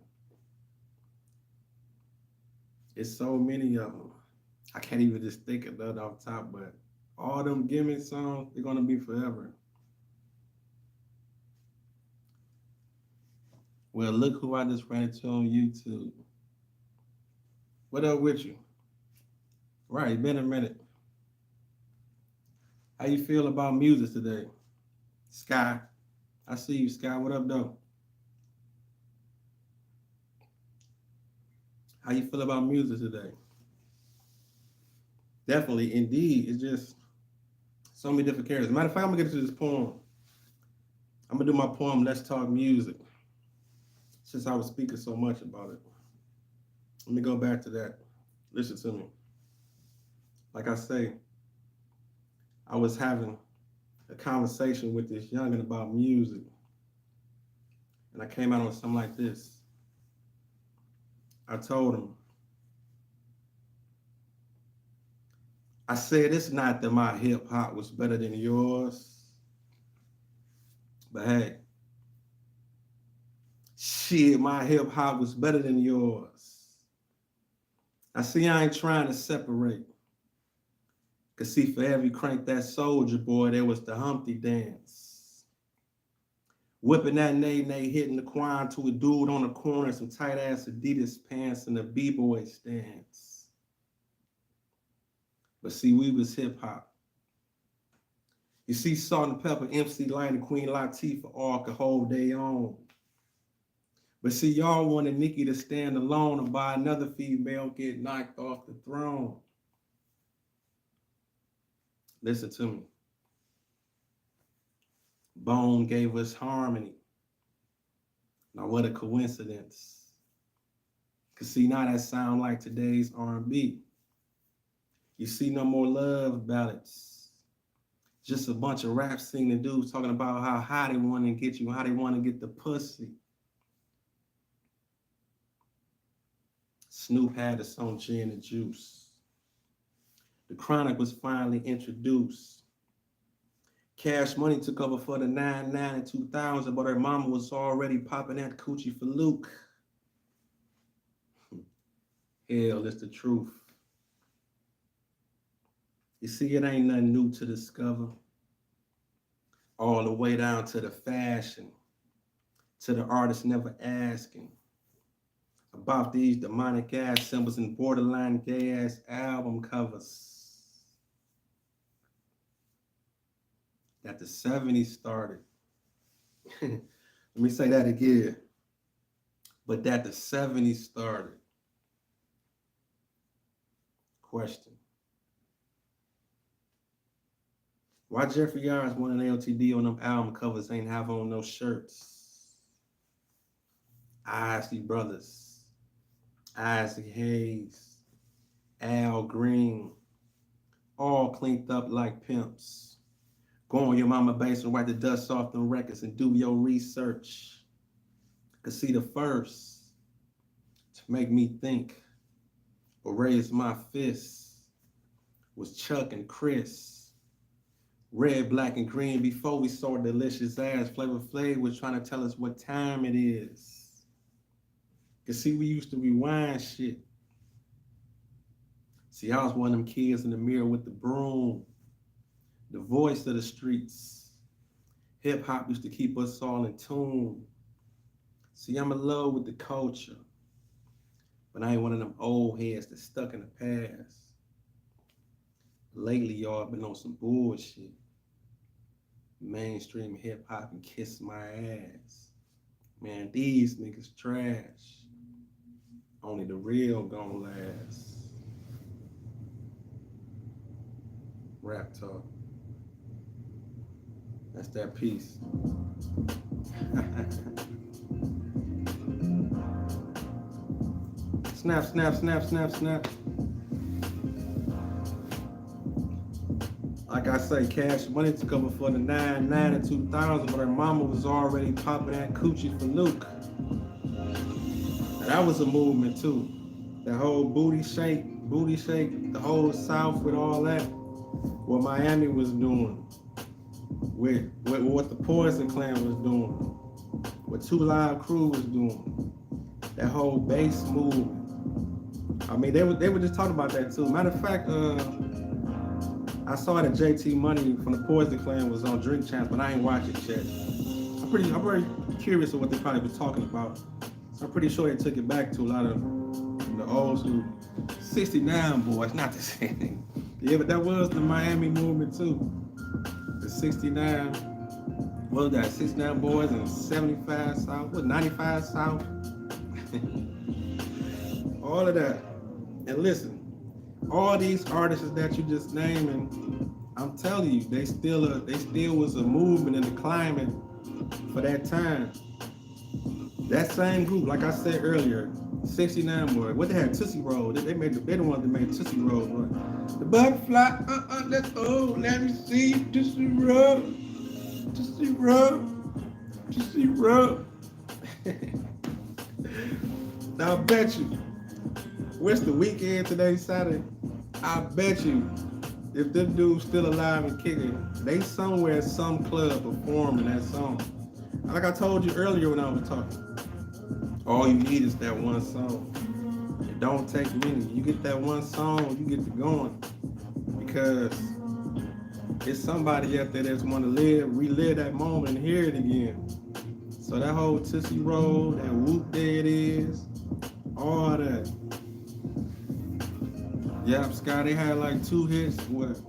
It's so many of them. I can't even just think of that off top, but all them gimmick songs, they're gonna be forever. Well, look who I just ran into on YouTube. What up with you? Right, been a minute. How you feel about music today? Sky. I see you, Sky. What up, though? How you feel about music today? Definitely, indeed. It's just so many different characters. Matter of fact, I'm gonna get to this poem. I'm gonna do my poem, Let's Talk Music, since I was speaking so much about it. Let me go back to that. Listen to me. Like I say, I was having a conversation with this youngin about music, and I came out on something like this. I told him, I said, it's not that my hip hop was better than yours, but hey, shit, my hip hop was better than yours. I see I ain't trying to separate. Cause see, for every crank that soldier boy, there was the Humpty dance. Whipping that nay-nay, hitting the quine to a dude on the corner, some tight ass Adidas pants and a b-boy stance. But see, we was hip hop. You see, Salt and Pepper, MC Lyte, and Queen Latifah all could hold their own. But see, y'all wanted Nicki to stand alone and by another female get knocked off the throne. Listen to me. Bone gave us harmony. Now what a coincidence. Cause see, now that sound like today's R&B. You see no more love ballads. Just a bunch of rap singing dudes talking about how high they want to get you, how they want to get the pussy. Snoop had a song Gin and Juice. The Chronic was finally introduced. Cash Money took over for the 99 and 2000, but her mama was already popping that coochie for Luke. Hell, it's the truth. You see, it ain't nothing new to discover. All the way down to the fashion, to the artist never asking about these demonic ass symbols and borderline gay ass album covers. That the 70s started. Let me say that again. But that the 70s started. Question. Why Jeffrey Osborne and LTD on them album covers ain't have on no shirts? Isley Brothers, Isaac Hayes, Al Green, all cleaned up like pimps. Go on your mama base and wipe the dust off them records and do your research. Cause see, the first to make me think or raise my fists was Chuck and Chris. Red, black, and green before we saw delicious ass. Flavor Flav was trying to tell us what time it is. Cause see, we used to rewind shit. See, I was one of them kids in the mirror with the broom. The voice of the streets. Hip hop used to keep us all in tune. See, I'm in love with the culture, but I ain't one of them old heads that's stuck in the past. Lately, y'all been on some bullshit. Mainstream hip hop and kiss my ass. Man, these niggas trash. Only the real gonna last. Rap talk. That's that piece. Snap, snap, snap, snap, snap. Like I say, Cash Money took over for the 99 and 2000, but her mama was already popping that coochie for Luke. Now, that was a movement too. That whole booty shake, the whole South with all that. What Miami was doing. With what the Poison Clan was doing, what 2 Live Crew was doing, that whole bass movement. I mean, they were just talking about that too. Matter of fact, I saw that JT Money from the Poison Clan was on Drink Champs, but I ain't watched it yet. I'm very curious of what they probably was talking about. So I'm pretty sure they took it back to a lot of the old school 69 boys, not the same thing. Yeah, but that was the Miami movement too. The 69, what was that, 69 boys and 75 South, what, 95 South? all of that. And listen, all these artists that you just naming, I'm telling you, they still was a movement in the climate for that time. That same group, like I said earlier, 69 boy, what they had Tootsie Roll. They the ones that made Tootsie Roll. Right? The butterfly, let me see Tootsie Roll, Tootsie Roll, Tootsie Roll. Now I bet you, what's the weekend today, Saturday? I bet you, if them dudes still alive and kicking, they somewhere at some club performing that song. Like I told you earlier when I was talking, all you need is that one song. It don't take many. You get that one song, you get to going. Because it's somebody out there that's want to relive that moment and hear it again. So that whole Tootsie Roll, that Whoop There It Is, all that. Yep, Scott, they had like 2 hits. What?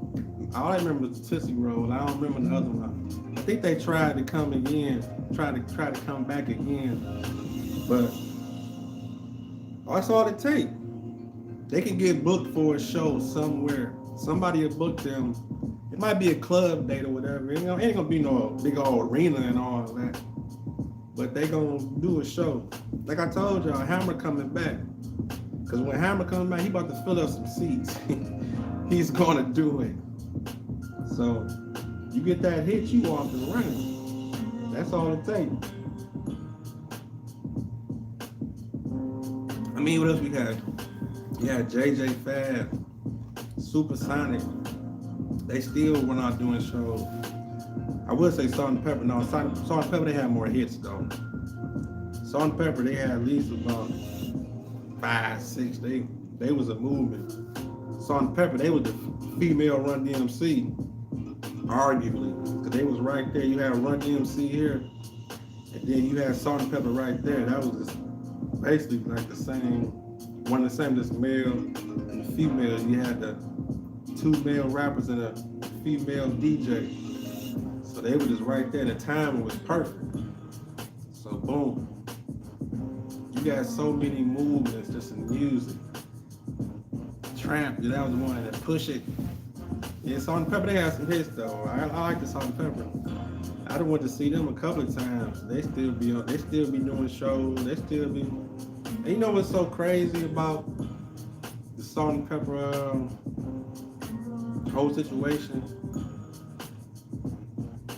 All I remember was the Tootsie Roll. I don't remember the other one. I think they tried to come again, try to come back again, but that's all it take. They can get booked for a show somewhere. Somebody will book them. It might be a club date or whatever. It ain't gonna be no big old arena and all that. But they gonna do a show. Like I told y'all, Hammer coming back. Cause when Hammer comes back, he about to fill up some seats. He's gonna do it. So you get that hit, you off and running. That's all it takes. I mean, what else we had? We had JJ Fad, Supersonic. They still were not doing shows. I would say Salt-N-Pepa. No, Salt-N-Pepa, they had more hits though. Salt-N-Pepa, they had at least about 5, 6. They was a movement. Salt-N-Pepa, they was the female Run DMC, arguably, because they was right there. You had Run DMC here, and then you had Salt-N-Pepa right there. That was just basically like the same, one of the same, just male and female. You had the 2 male rappers and a female DJ. So they were just right there. The timing was perfect. So boom. You got so many movements just in music. Tramp, that was the one that Push It. Yeah, Salt-N-Pepa, they had some hits though. I like the Salt-N-Pepa. I done went to see them a couple of times. They still be doing shows. They still be. And you know what's so crazy about the Salt-N-Pepa whole situation?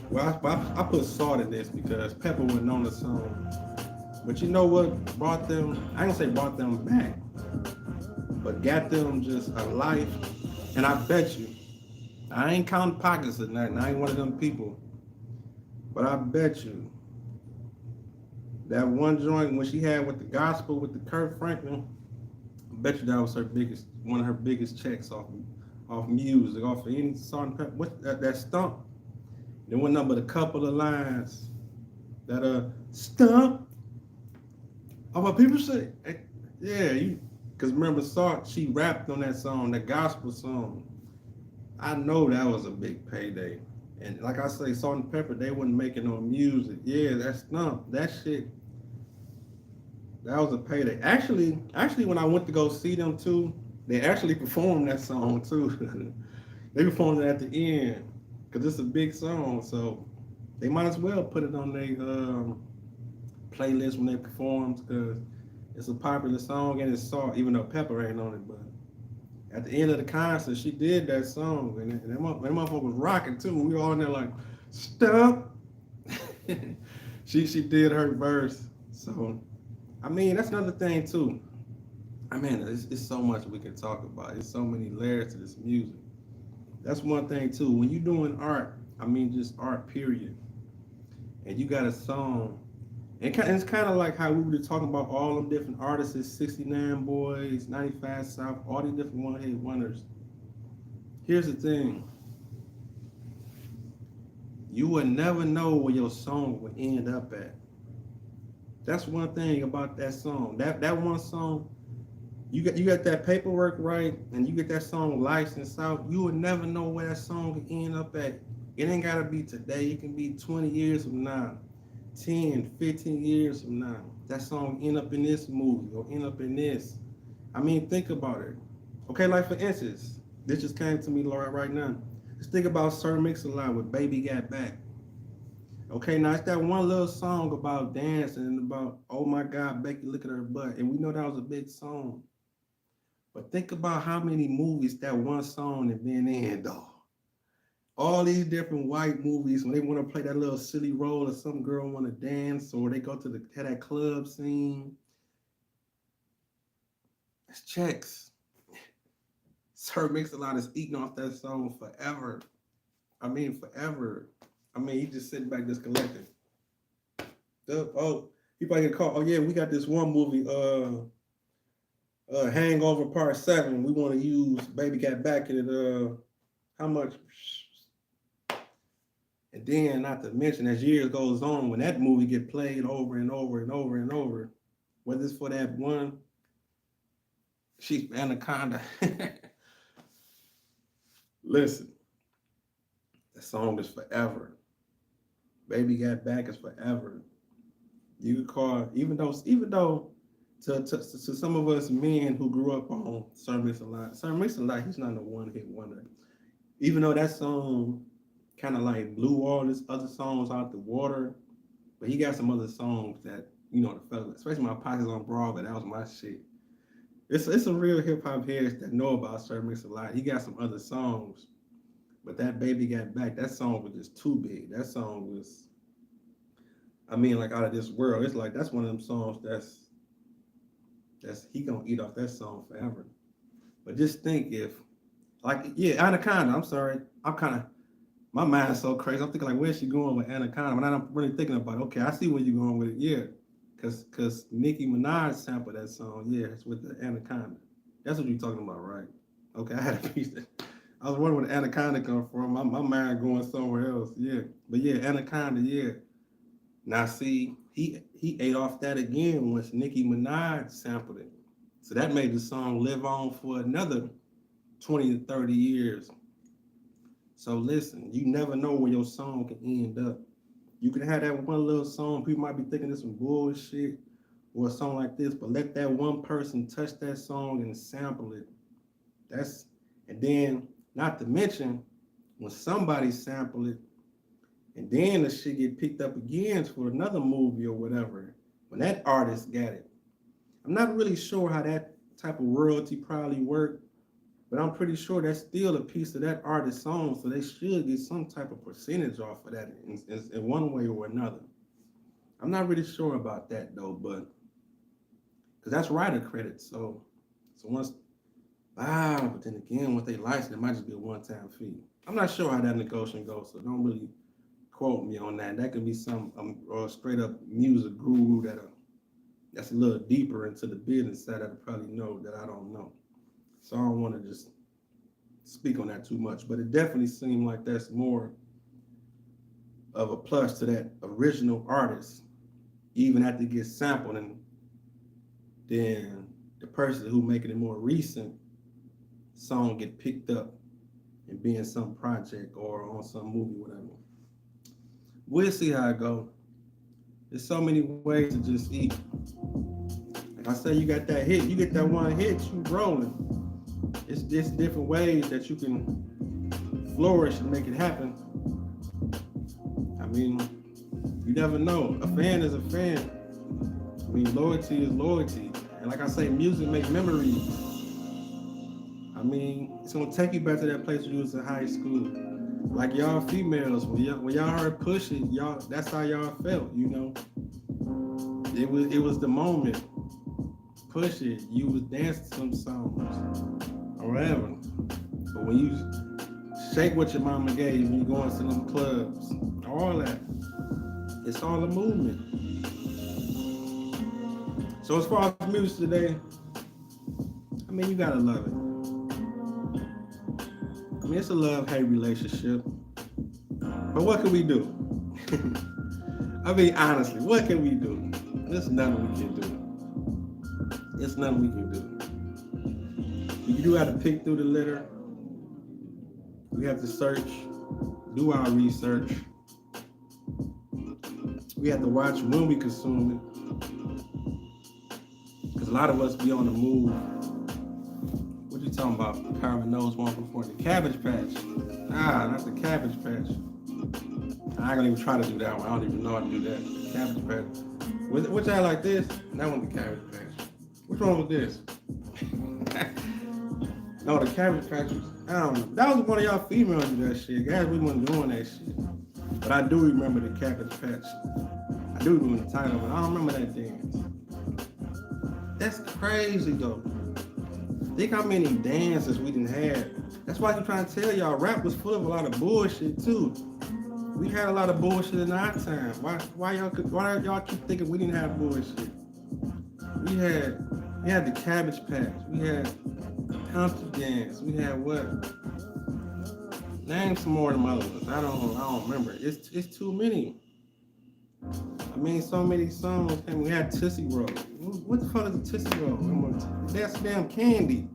Well, I put Salt in this because Pepper wasn't on the song. But you know what brought them, I ain't gonna say brought them back, but got them just a life. And I bet you, I ain't counting pockets or nothing. I ain't one of them people. But I bet you, that one joint when she had with the gospel with the Kirk Franklin, I bet you that was one of her biggest checks off music, off of any Salt-N-Pepa. What that stump? There wasn't nothing but a couple of lines that stump. Oh, what people say, yeah, because remember Salt, she rapped on that song, that gospel song. I know that was a big payday. And like I say, Salt-N-Pepa, they wasn't making no music. Yeah, that stump, that shit, that was a payday. Actually, when I went to go see them too, they actually performed that song too. They performed it at the end because it's a big song, so they might as well put it on their playlist when they perform because it's a popular song and it's Salt, even though Pepper ain't on it. But at the end of the concert, she did that song and that motherfucker was rocking too. We were all in there like, stop. she did her verse. So, I mean, that's another thing too. I mean, it's so much we can talk about. There's so many layers to this music. That's one thing too. When you're doing art, I mean just art period, and you got a song, and it's kind of like how we were talking about all them different artists, 69 Boys, 95 South, all these different one-hit wonders. Here's the thing. You would never know where your song would end up at. That's one thing about that song. That one song, you got that paperwork right, and you get that song licensed out, you would never know where that song could end up at. It ain't gotta be today. It can be 20 years from now, 10, 15 years from now. That song end up in this movie or end up in this. I mean, think about it. Okay, like for instance, this just came to me right now. Just think about Sir Mix-a-Lot with Baby Got Back. Okay, now it's that one little song about dancing and about, oh my God, Becky, look at her butt. And we know that was a big song. But think about how many movies that one song has been in, though. All these different white movies, when they want to play that little silly role or some girl want to dance or they go to that club scene, it's checks. Sir Mix-a-Lot is eating off that song forever. I mean, forever. I mean, he just sitting back just collecting. Oh, he probably get called. Oh yeah, we got this one movie, Hangover Part 7. We want to use Baby Got Back in it. How much? And then, not to mention, as years goes on, when that movie get played over and over and over and over, whether it's for that one, she's Anaconda. Listen, that song is forever. Baby Got Back is forever. You could call, even though to some of us men who grew up on Sir Mix-a-Lot, he's not a one-hit wonder. Even though that song kind of like blew all his other songs out the water, but he got some other songs that, you know, the fella, especially My Pockets on Broadway, that was my shit. It's a real hip-hop heads that know about Sir Mix-a-Lot. He got some other songs, but that Baby Got Back, that song was just too big. That song was, I mean, like out of this world. It's like, that's one of them songs that's he gonna eat off that song forever. But just think if, like, yeah, Anaconda, I'm sorry. My mind's so crazy. I'm thinking like, where's she going with Anaconda? But I'm really thinking about, okay, I see where you're going with it. Yeah, because Nicki Minaj sampled that song. Yeah, it's with the Anaconda. That's what you're talking about, right? Okay, I had a piece that, I was wondering where the Anaconda come from. My mind going somewhere else. Yeah, but yeah, Anaconda, yeah. Now see, he ate off that again once Nicki Minaj sampled it. So that made the song live on for another 20 to 30 years. So listen, you never know where your song can end up. You can have that one little song, people might be thinking it's some bullshit or a song like this, but let that one person touch that song and sample it. And then, not to mention, when somebody sample it, and then the shit get picked up again for another movie or whatever, when that artist got it. I'm not really sure how that type of royalty probably worked, but I'm pretty sure that's still a piece of that artist's song, so they should get some type of percentage off of that in one way or another. I'm not really sure about that though, but because that's writer credit. So once, but then again, once they license, it might just be a one-time fee. I'm not sure how that negotiation goes, so don't really quote me on that. That could be some straight up music guru that's a little deeper into the business side that probably know that I don't know. So I don't want to just speak on that too much, but it definitely seemed like that's more of a plus to that original artist, even after it gets sampled, and then the person who making it more recent song get picked up and be in some project or on some movie, whatever. We'll see how it go. There's so many ways to just eat. Like I said, you got that hit, you get that one hit, you rolling. It's just different ways that you can flourish and make it happen. I mean, you never know. A fan is a fan. I mean, loyalty is loyalty. And like I say, music makes memories. I mean, it's gonna take you back to that place when you was in high school. Like y'all females, when y'all heard Push It, y'all, that's how y'all felt, you know. It was the moment. Push It, you was dancing some songs or whatever. But when you shake what your mama gave you, when you going to them clubs, all that, it's all a movement. So as far as music today, I mean, you gotta love it. I mean, it's a love-hate relationship. But what can we do? I mean, honestly, what can we do? There's nothing we can do. There's nothing we can do. You do have to pick through the litter. We have to search, do our research. We have to watch when we consume it. Because a lot of us be on the move talking about carving those one before the Cabbage Patch. Ah, not the Cabbage Patch. I ain't gonna even try to do that one. I don't even know how to do that. Cabbage Patch. Which I like this? That one, the Cabbage Patch. Which one was this? No, the Cabbage Patch was, I don't know. That was one of y'all females do that shit. Guys, we wasn't doing that shit. But I do remember the Cabbage Patch. I do remember the title, but I don't remember that dance. That's crazy though. Think how many dances we didn't have. That's why I'm trying to tell y'all, rap was full of a lot of bullshit too. We had a lot of bullshit in our time. Why y'all keep thinking we didn't have bullshit? We had the Cabbage Patch. We had Country Dance. We had what? Name some more of them other ones. I don't remember. It's too many. I mean, so many songs. And we had Tootsie Roll. What the fuck is a Tootsie Roll? That's damn candy.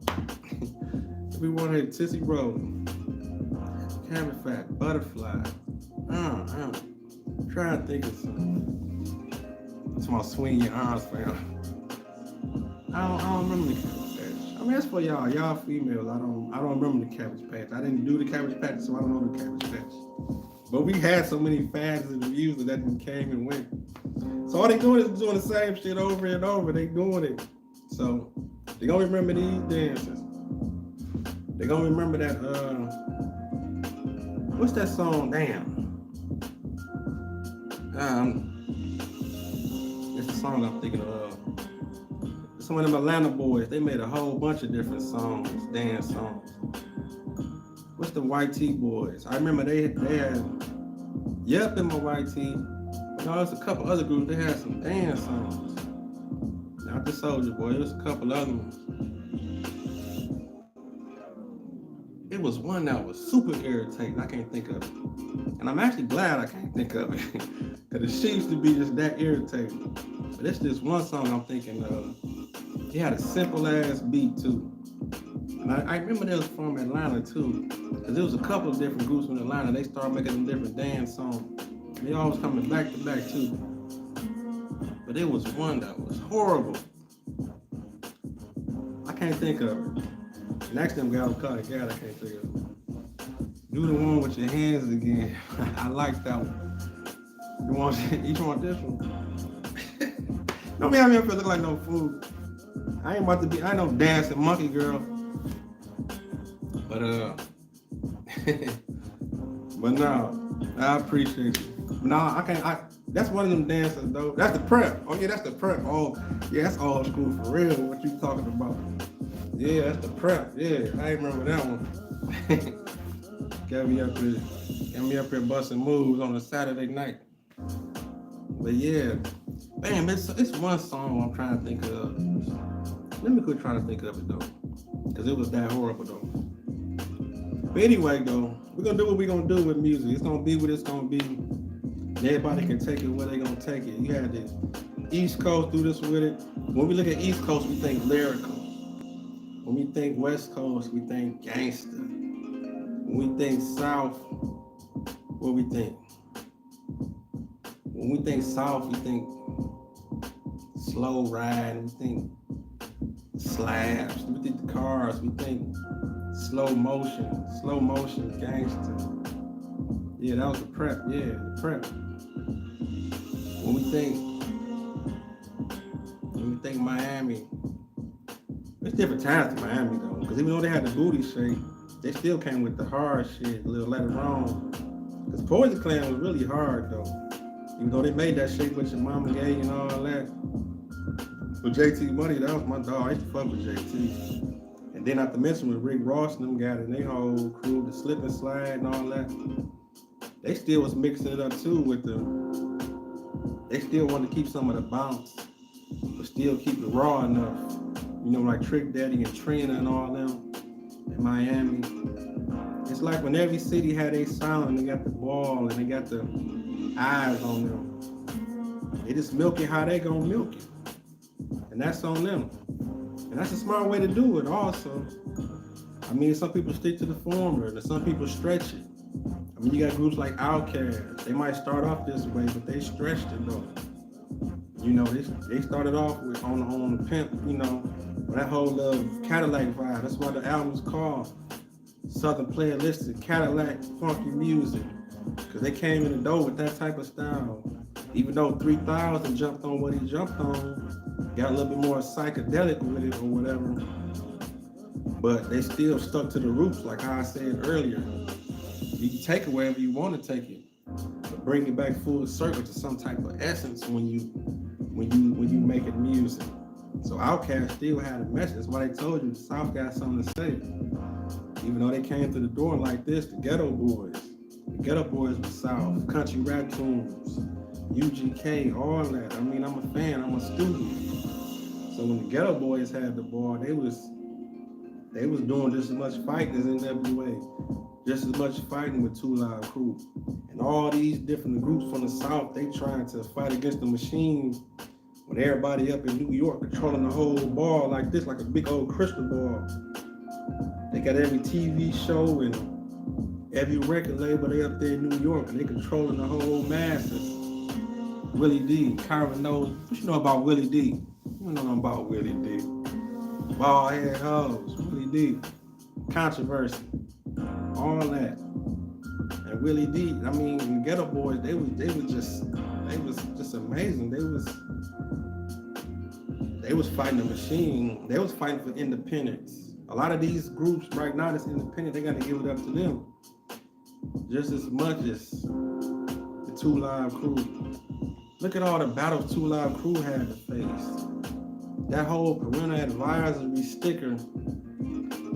We wanted Tootsie Roll. Cabbage Patch, Butterfly. I'm trying to think of something. It's my swing your arms, fam. I don't remember the Cabbage Patch. I mean, that's for y'all females. I don't remember the Cabbage Patch. I didn't do the Cabbage Patch, so I don't know the Cabbage Patch. But we had so many fans and reviews that came and went. So all they doing is doing the same shit over and over. They doing it. So they gonna remember these dances. They gonna remember that. What's that song? Damn. It's the song I'm thinking of. Some of them Atlanta boys, they made a whole bunch of different songs, dance songs. What's the White Tee Boys? I remember they had Yep in my White Tee. No, there's a couple other groups, they had some dance songs. Not the Soulja Boy, it was a couple other ones. It was one that was super irritating, I can't think of it. And I'm actually glad I can't think of it. Because it used to be just that irritating. But it's this one song I'm thinking of. It had a simple ass beat too. And I remember they was from Atlanta too. Because there was a couple of different groups from Atlanta. They started making them different dance songs. And they always coming back to back too. But there was one that was horrible. I can't think of it. Next time got caught again, I can't think of it. Do the one with your hands again. I like that one. You want this one? Don't be having me look like no fool. I ain't about to be, I ain't no dancing monkey girl. But but no, I appreciate you. No, I can't, that's one of them dances though. That's the prep. Oh yeah, that's the prep. Oh yeah, that's old school for real, what you talking about. Yeah, that's the prep. Yeah, I remember that one. Got me up here busting moves on a Saturday night. But yeah, man, it's one song I'm trying to think of. Let me quit trying to think of it though, because it was that horrible though. But anyway though, we're gonna do what we're gonna do with music. It's gonna be what it's gonna be. And everybody can take it where they gonna take it. You had the East Coast do this with it. When we look at East Coast, we think lyrical. When we think West Coast, we think gangster. When we think South, what we think? When we think South, we think slow ride, we think slabs, we think the cars, we think slow motion, gangster. Yeah, that was the prep, yeah, the prep. When we think Miami, it's different times in Miami though, because even though they had the booty shake, they still came with the hard shit, little let it wrong. Because Poison Clan was really hard though. Even though they made that shake with your mama gay and all that. But JT Money, that was my dog. I used to fuck with JT. And then not to mention with Rick Ross and them guys and they whole crew, the slip and slide and all that. They still was mixing it up too with them. They still wanted to keep some of the bounce, but still keep it raw enough. You know, like Trick Daddy and Trina and all them in Miami. It's like when every city had a sound and they got the ball and they got the eyes on them. They just milk it how they gonna milk it. And that's on them. And that's a smart way to do it also. I mean, some people stick to the formula and some people stretch it. I mean, you got groups like Outkast. They might start off this way, but they stretched it though. You know, they started off with on the pimp, you know, That whole little Cadillac vibe. That's why the album's called Southern Playalistic Cadillac Funky Music. Because they came in the door with that type of style. Even though 3000 jumped on what he jumped on, got a little bit more psychedelic with it or whatever. But they still stuck to the roots, like how I said earlier. You can take it wherever you want to take it, but bring it back full circle to some type of essence when you making music. So Outkast still had a message. That's why they told you the South got something to say. Even though they came through the door like this, the Ghetto Boys was South, Country Raccoons, UGK, all that. I mean, I'm a fan, I'm a student. So when the Ghetto Boys had the ball, they was doing just as much fighting as NWA, just as much fighting with 2 Live Crew. And all these different groups from the South, they trying to fight against the machine when everybody up in New York controlling the whole ball like this, like a big old crystal ball. They got every TV show and every record label, they up there in New York and they controlling the whole masses. Willie D, Kyra knows, what you know about Willie D? You don't know nothing about Willie D. Bald head hoes, Willie D, controversy, all that. And Willie D, I mean, the Ghetto Boys, they was just amazing. They was fighting the machine. They was fighting for independence. A lot of these groups right now that's independent, they got to give it up to them. Just as much as the 2 Live Crew. Look at all the battles 2 Live Crew had to face. That whole parental advisory sticker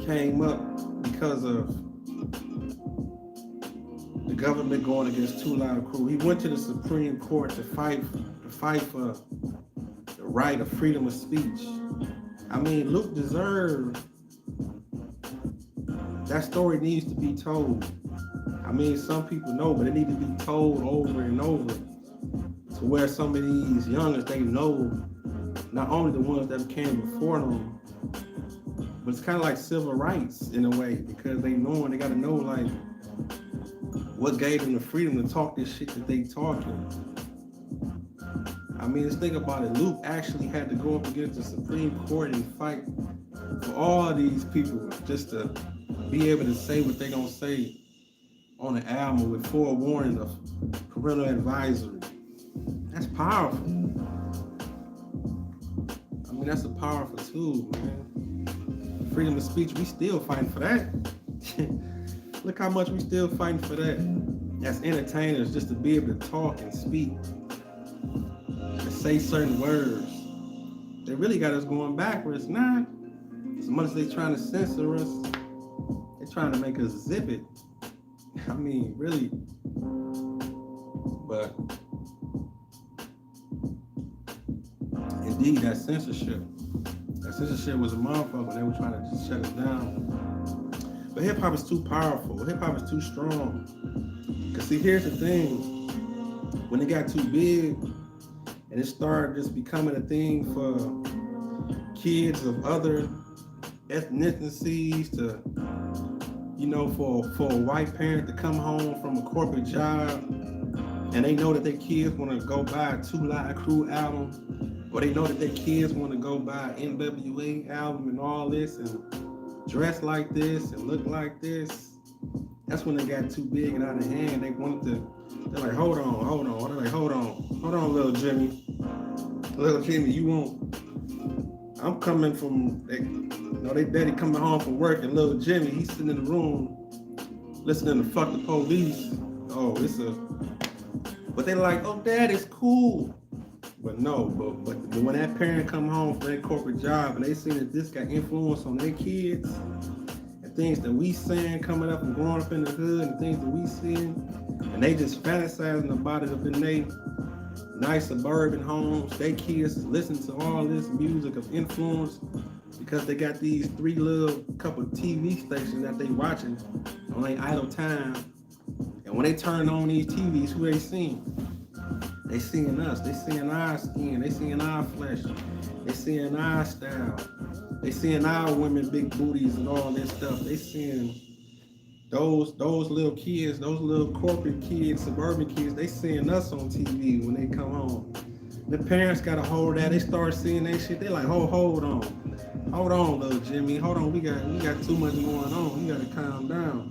came up because of the government going against 2 Live Crew. He went to the Supreme Court to fight for the right of freedom of speech. I mean, Luke deserved. That story needs to be told. I mean, some people know, but it needs to be told over and over to where some of these youngers, they know, not only the ones that came before them, but it's kind of like civil rights in a way, because they got to know like what gave them the freedom to talk this shit that they talking. I mean, let's think about it. Luke actually had to go up against the Supreme Court and fight for all these people just to be able to say what they gonna say on the album with forewarning of parental advisory. That's powerful. I mean, that's a powerful tool, man. Freedom of speech, we still fighting for that. Look how much we still fighting for that. As entertainers, just to be able to talk and speak, to say certain words. They really got us going backwards now. As much as they trying to censor us, they trying to make us zip it. I mean, really. But indeed, that censorship was a motherfucker when they were trying to just shut us down. But hip hop is too powerful. Hip hop is too strong. Cause see, here's the thing. When it got too big and it started just becoming a thing for kids of other ethnicities to, you know, for a white parent to come home from a corporate job and they know that their kids want to go buy a 2 Live Crew album, or they know that their kids want to go buy an NWA album and all this and dress like this and look like this. That's when they got too big and out of hand. They're like, hold on. They're like, hold on, little Jimmy. Little Jimmy, you won't. I'm coming from, they daddy coming home from work and little Jimmy, he's sitting in the room listening to Fuck the Police. Oh, but they're like, oh, dad, it's cool. But no, but when that parent come home from their corporate job and they see that this got influence on their kids and things that we seeing coming up and growing up in the hood and things that we seeing, and they just fantasizing about it up in their nice suburban homes, they kids listen to all this music of influence because they got these 3 little couple TV stations that they watching on their idle time. And when they turn on these TVs, who they seeing? They seeing us. They seeing our skin. They seeing our flesh. They seeing our style. They seeing our women big booties and all this stuff. They seeing those little kids, those little corporate kids, suburban kids. They seeing us on TV when they come home. The parents got a hold of that. They start seeing that shit. They like, hold on, little Jimmy, hold on. We got too much going on. You gotta calm down.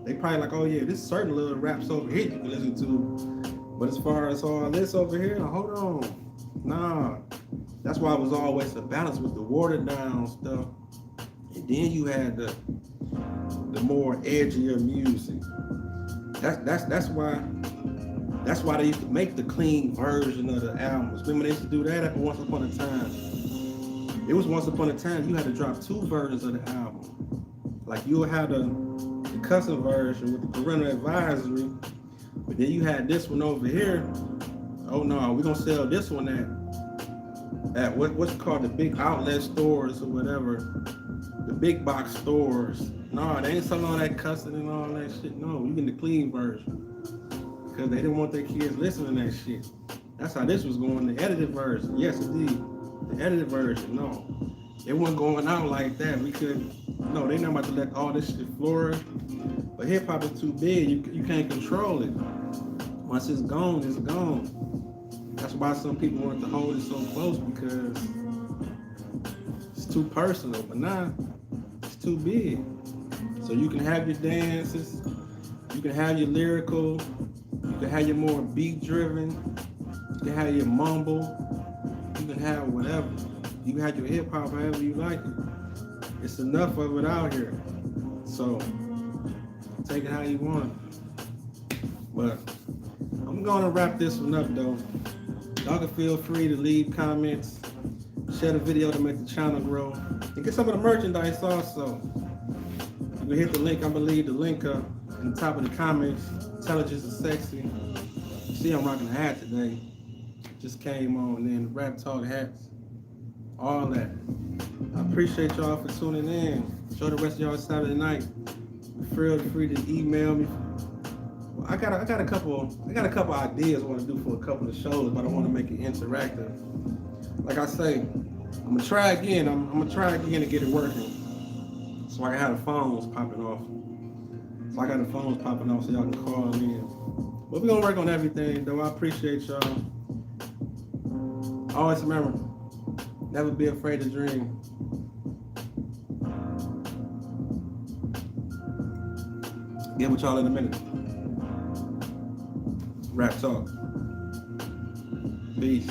They probably like, oh yeah, this certain little raps over here you can listen to, but as far as all this over here, hold on, nah. That's why it was always a balance with the watered down stuff, and then you had the more edgier music. That's why they used to make the clean version of the albums. Remember they used to do that once upon a time. It was once upon a time you had to drop two versions of the album. Like you would have the custom version with the parental advisory, but then you had this one over here. Oh no, we're gonna sell this one at what's called the big outlet stores or whatever, the big box stores. No, they ain't selling all that cussing and all that shit. No, you get the clean version because they didn't want their kids listening to that shit. That's how this was going. The edited version, yes indeed. The edited version, no, it wasn't going out like that. We couldn't. No, they not about to let all this shit flourish. But hip hop is too big. You can't control it. Once it's gone, it's gone. That's why some people want to hold it so close because it's too personal. But now it's too big. So you can have your dances, you can have your lyrical, you can have your more beat driven, you can have your mumble, you can have whatever. You can have your hip hop however you like it. It's enough of it out here. So take it how you want. But I'm gonna wrap this one up though. Y'all can feel free to leave comments, share the video to make the channel grow, and get some of the merchandise also. You can hit the link, I'm gonna leave the link up in the top of the comments. Intelligence is sexy. You see I'm rocking a hat today. Just came on, and then Rap Talk hats, all that. I appreciate y'all for tuning in. Enjoy the rest of y'all Saturday night. Feel free to email me. I got a couple ideas I want to do for a couple of shows, but I want to make it interactive. Like I say, I'm gonna try again. I'm gonna try again to get it working, so I can have the phones popping off. So y'all can call in. But we're gonna work on everything, though. I appreciate y'all. Always remember, never be afraid to dream. Get with y'all in a minute. Rap Talk. Peace.